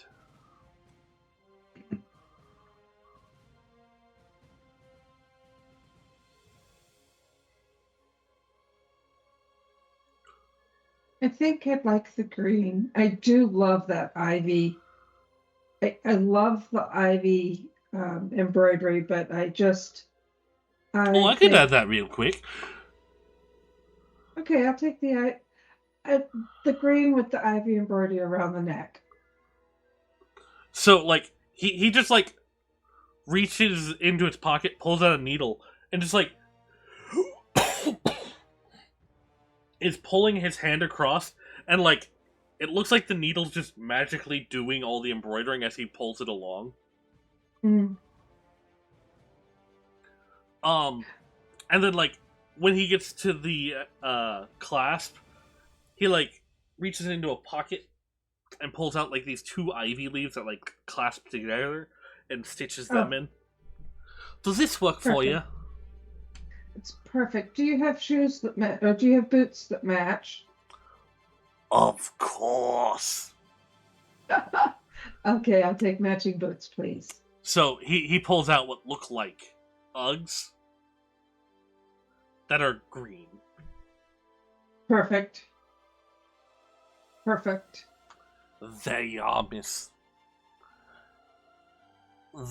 I think I'd like the green. I do love that ivy. I love the ivy embroidery, but I just. I could think- add that real quick. Okay, I'll take the green with the ivy embroidery around the neck. So, like, he just, like, reaches into his pocket, pulls out a needle, and just, like, is pulling his hand across, and, like, it looks like the needle's just magically doing all the embroidering as he pulls it along. Mm. And then, like, when he gets to the clasp, he, like, reaches into a pocket and pulls out, like, these 2 ivy leaves that, like, clasp together and stitches them in. Does this work for you? It's perfect. Do you have shoes that match, or do you have boots that match? Of course. Okay, I'll take matching boots, please. So he pulls out what look like Uggs that are green. Perfect. Perfect. There you are, miss.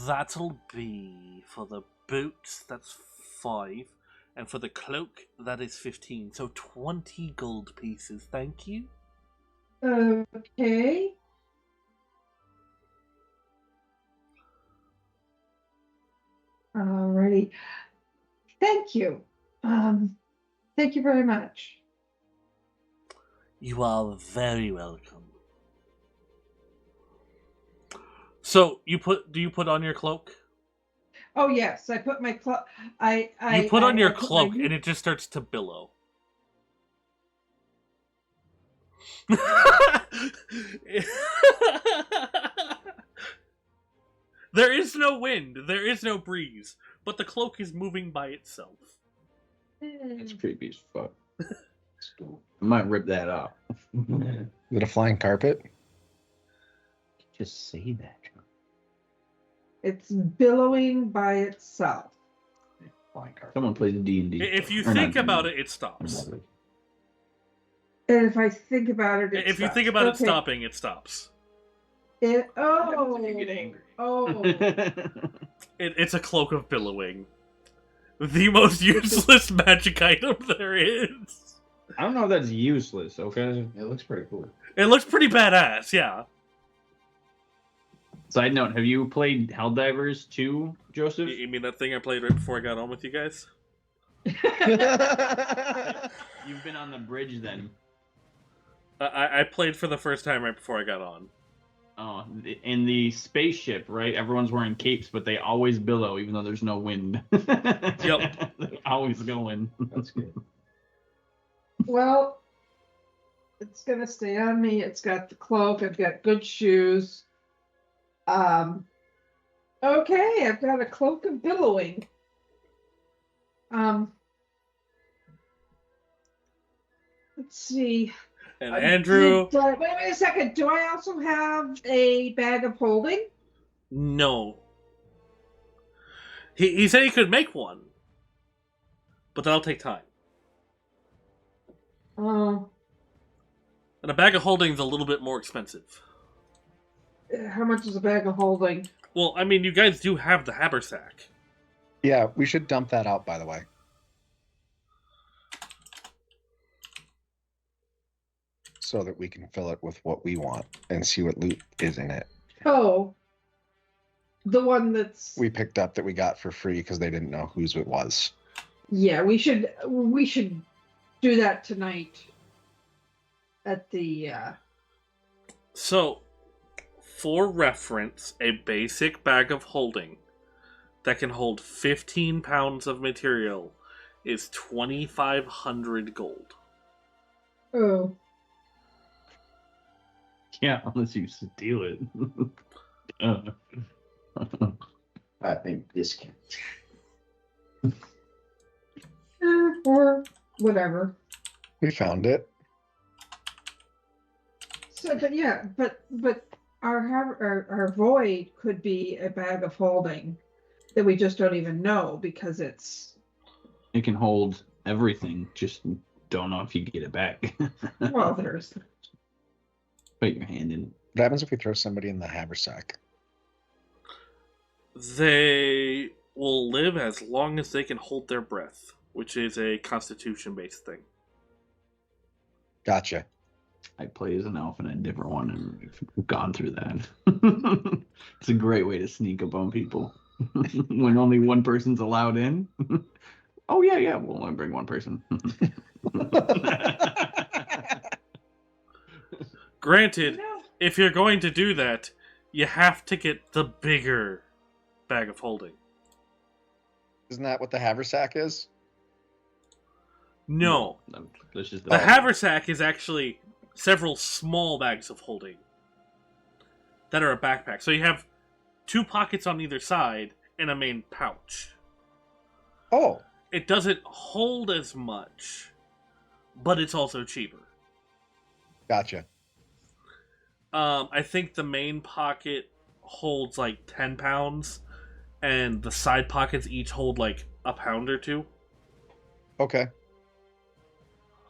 That'll be for the boots, that's 5. And for the cloak, that is 15. So 20 gold pieces, thank you. Okay. Alrighty. Thank you. Thank you very much. You are very welcome. So do you put on your cloak? Oh yes, I put my cloak. You put on your I put cloak my- and it just starts to billow. There is no wind, there is no breeze, but the cloak is moving by itself. It's creepy as fuck. I might rip that off. Is it a flying carpet? Just say that. It's billowing by itself. Flying carpet. Someone plays D&D. If you Or not think about D&D. it, it stops. And if I think about it, If you think about it stopping, it stops. Oh. You get angry. Oh. It's a cloak of billowing. The most useless magic item there is. I don't know if that's useless, okay? It looks pretty cool. It looks pretty badass, yeah. Side note, have you played Helldivers 2, Joseph? You mean that thing I played right before I got on with you guys? You've been on the bridge then. I played for the first time right before I got on. Oh, in the spaceship, right? Everyone's wearing capes, but they always billow, even though there's no wind. Yep. They're always going. That's good. Well, it's gonna stay on me. It's got the cloak. I've got good shoes. Okay, I've got a cloak of billowing. Let's see. And Andrew, Wait a second. Do I also have a bag of holding? no. He said he could make one, but that'll take time. Oh, And a bag of holding is a little bit more expensive. how much is a bag of holding? Well, I mean, you guys do have the haversack. Yeah, we should dump that out, by the way. So that we can fill it with what we want and see what loot is in it. Oh, the one that's. We picked up that we got for free because they didn't know whose it was. Yeah, we should do that tonight at the So, for reference, a basic bag of holding that can hold 15 pounds of material is 2,500 gold. Oh, Yeah, unless you steal it. I think discount. or whatever. We found it. So, but yeah, but our void could be a bag of holding that we just don't even know because it's It can hold everything, just don't know if you get it back. well, there's Put your hand in it. What happens if we throw somebody in the haversack? They will live as long as they can hold their breath, which is a constitution-based thing. Gotcha. I play as an elf in a different one, and we've gone through that. It's a great way to sneak up on people when only one person's allowed in. Oh yeah, we'll only bring one person. Granted, no. if you're going to do that, you have to get the bigger bag of holding. Isn't that what the haversack is? No. That's just The haversack is actually several small bags of holding that are a backpack. So you have 2 pockets on either side and a main pouch. Oh, It doesn't hold as much, but it's also cheaper. gotcha. I think the main pocket holds like 10 pounds, and the side pockets each hold like a pound or 2. Okay.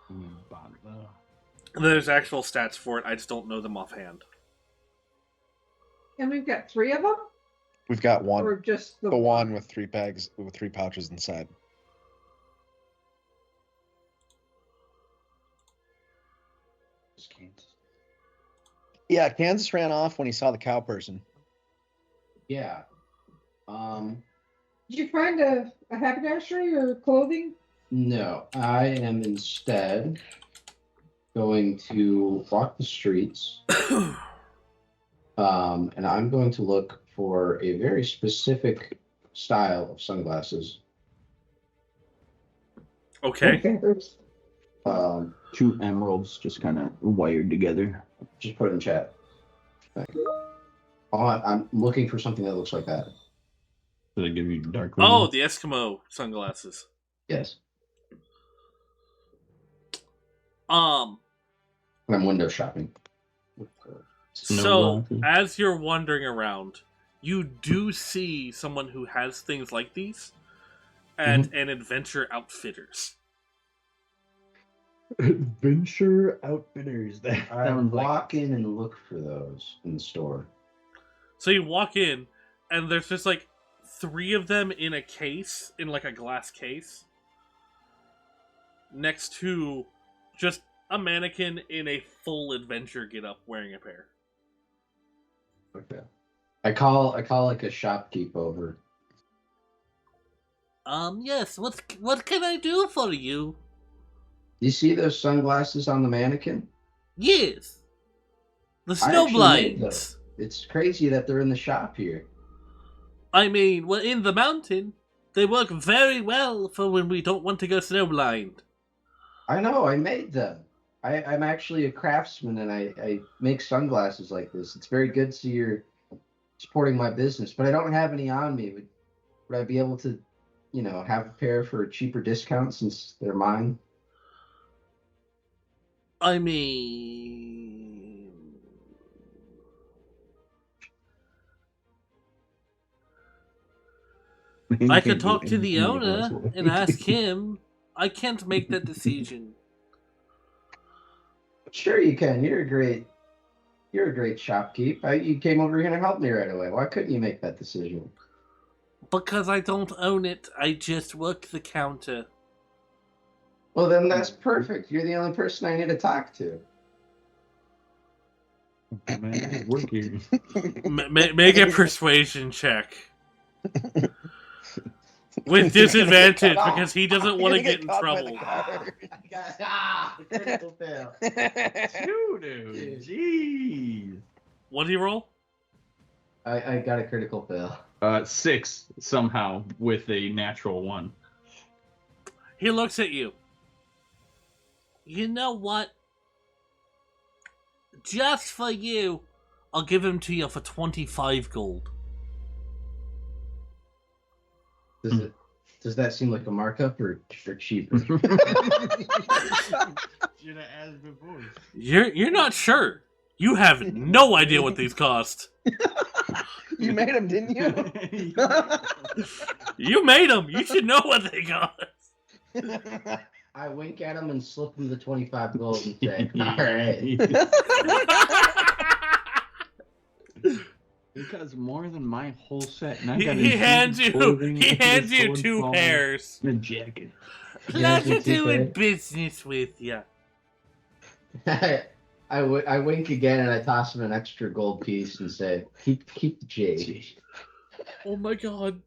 And there's actual stats for it, I just don't know them offhand. And we've got 3 of them, We've got one. or just the The one with 3 bags with 3 pouches inside. Yeah, Kansas ran off when he saw the cow person. Yeah. Did you find a haberdashery or clothing? No, I am instead going to walk the streets. And I'm going to look for a very specific style of sunglasses. Okay. Um, 2 emeralds just kind of wired together. just put it in chat. I'm looking for something that looks like that. So they give you dark Oh, vision. the Eskimo sunglasses. Yes. Um, And I'm window shopping. Snow so glasses. as you're wandering around, you do see someone who has things like these at an adventure outfitters. Adventure Outfitters. That I Sounds like- walk in and look for those in the store. So you walk in, and there's just like 3 of them in a case, in like a glass case, next to just a mannequin in a full adventure getup wearing a pair. Okay. I call like a shopkeep over. Yes, what can I do for you? Do you see those sunglasses on the mannequin? Yes. The I snow actually made blinds. It's crazy that they're in the shop here. I mean, we're in the mountain. They work very well for when we don't want to go snowblind. I know, I made them. I'm actually a craftsman and I make sunglasses like this. It's very good to see you're supporting my business, but I don't have any on me. Would I be able to, have a pair for a cheaper discount since they're mine? I mean, I could talk to the owner and ask him. I can't make that decision. Sure you can. You're a great shopkeep. You came over here to help me right away. Why couldn't you make that decision? Because I don't own it, I just work the counter. Well, then that's perfect. You're the only person I need to talk to. Man, work here. Make a persuasion check. With disadvantage Cut off. because he doesn't You're want to gonna get in caught by the trouble. car. Critical fail. Dude, jeez. What did he roll? I got a critical fail. 6 somehow with a natural 1. He looks at you. You know what? Just for you, I'll give him to you for 25 gold. Does that seem like a markup or cheaper? Should have asked before. You're not sure. You have no idea what these cost. You made him, didn't you? You made them. You should know what they cost. I wink at him and slip him the 25 gold and say, all right. Because more than my whole set. And I He, got he hands included you. clothing, He hands you sword 2 ball, hairs. and a jacket. Pleasure Hands you 2 doing hairs. business with you. I wink again and I toss him an extra gold piece and say, keep the jade. Oh my god.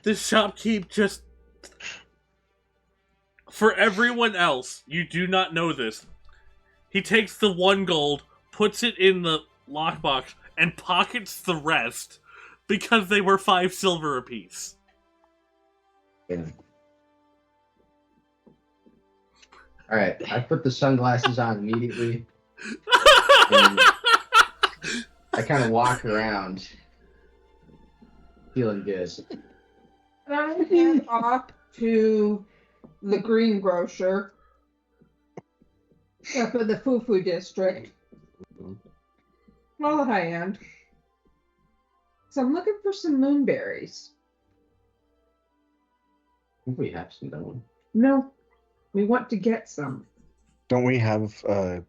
This shopkeep just. For everyone else, you do not know this. He takes the 1 gold, puts it in the lockbox, and pockets the rest because they were 5 silver apiece. Yeah. All right, I put the sunglasses on immediately. And I kind of walk around, feeling good. And I head off to the greengrocer up in the Fufu district. Well, the high end. So I'm looking for some moonberries. We have some, don't we? No, we want to get some. Don't we have a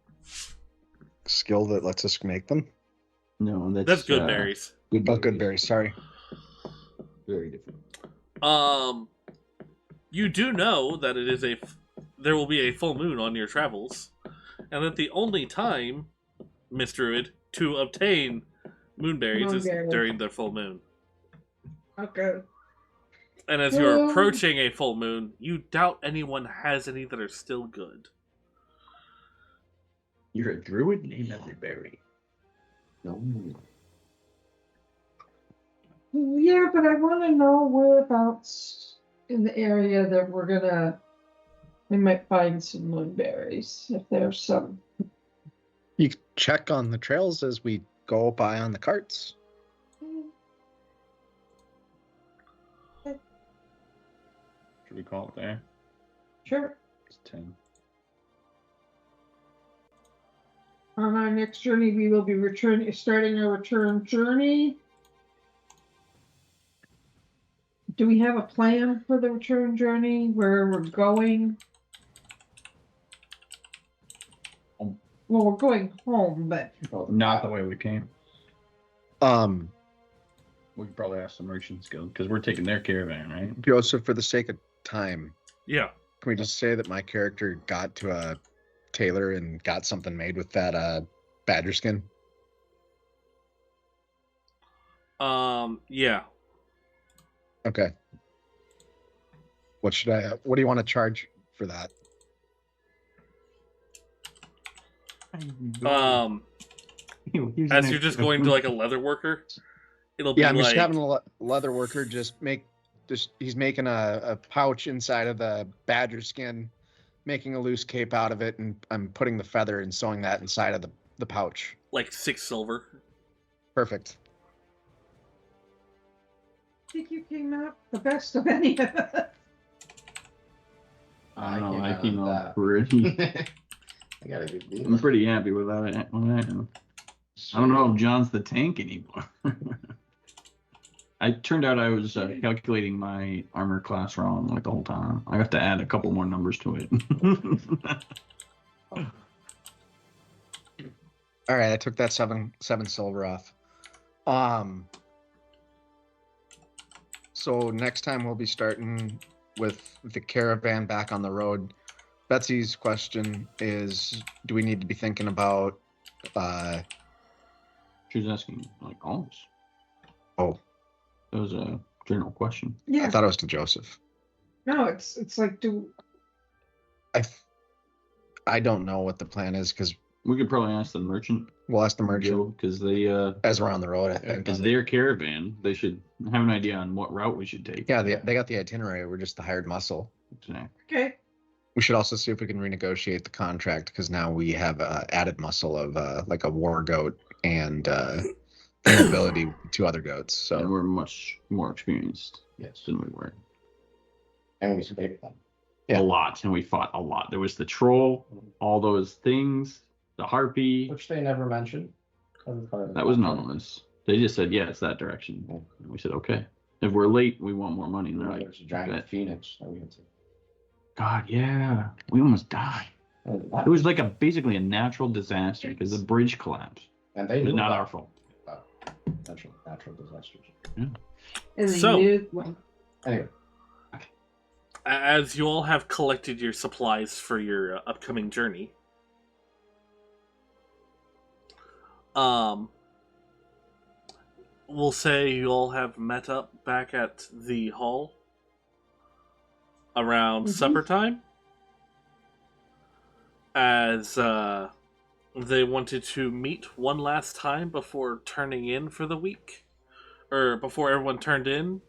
skill that lets us make them? No, That's good berries. Good Oh, good berries. Sorry. Very different. You do know that it is there will be a full moon on your travels, and that the only time, Miss Druid, to obtain moonberries is Moonberries. during the full moon. Okay. And as you're Um, approaching a full moon, you doubt anyone has any that are still good. You're a druid named Everberry. No. Yeah, but I want to know whereabouts in the area that we might find some moonberries, if there's some. You can check on the trails as we go by on the carts. Should we call it there? Sure. It's 10. On our next journey, we will be starting our return journey. Do we have a plan for the return journey, where we're going? Home. Well, we're going home, but Not the way we came. We could probably ask the merchants guild because we're taking their caravan, right? Joseph, for the sake of time, Yeah. can we just say that my character got to a tailor and got something made with that badger skin? Yeah. Okay. What do you want to charge for that? As you're just going to like a leather worker, it'll be Yeah, I'm like just having a leather worker he's making a pouch inside of the badger skin, making a loose cape out of it, and I'm putting the feather and sewing that inside of the pouch. like 6 silver. Perfect. I think you came out the best of any of us. I don't know. I out came on out pretty. I got a good deal. I'm pretty happy with that. I don't know if John's the tank anymore. I turned out I was calculating my armor class wrong like the whole time. I have to add a couple more numbers to it. All right, I took that seven silver off. So next time we'll be starting with the caravan back on the road. Betsy's question is, do we need to be thinking about She was asking like alms. Oh. It was general question. Yeah. I thought it was to Joseph. No, it's like I don't know what the plan is because We could probably ask the merchant we'll ask the merchant because they as we're on the road. I think. as their caravan, they should have an idea on what route we should take. Yeah, they got the itinerary. We're just the hired muscle. Exactly. okay. We should also see if we can renegotiate the contract because now we have added muscle of like a war goat and the ability to other goats. And So we're much more experienced Yes. than we were. And we escaped them. Yeah. A lot, and we fought a lot. There was the troll, all those things, the harpy. Which they never mentioned. That was not on this. They just said, "Yeah, it's that direction." And we said, "Okay." If we're late, we want more money. And they're like, There's a giant "Bet." phoenix that we had to. God, yeah, we almost died. It was like basically a natural disaster because the bridge collapsed. And they It was knew not about our fault. natural disasters. And they So- knew, well, Anyway, As you all have collected your supplies for your upcoming journey, we'll say you all have met up back at the hall around Mhm. supper time, as they wanted to meet one last time before turning in for the week, or before everyone turned in,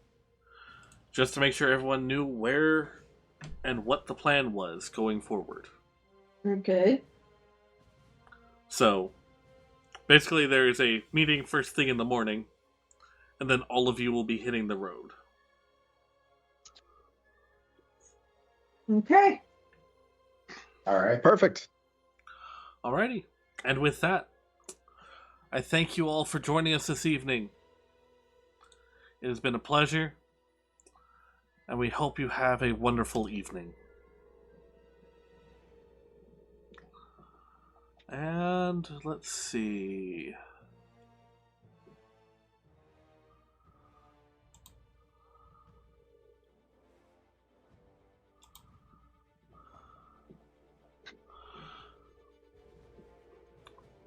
just to make sure everyone knew where and what the plan was going forward. okay. So, basically, there is a meeting first thing in the morning, and then all of you will be hitting the road. Okay. all right. perfect. Alrighty. And with that, I thank you all for joining us this evening. It has been a pleasure, and we hope you have a wonderful evening. And let's see.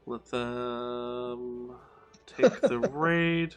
Let them take the raid.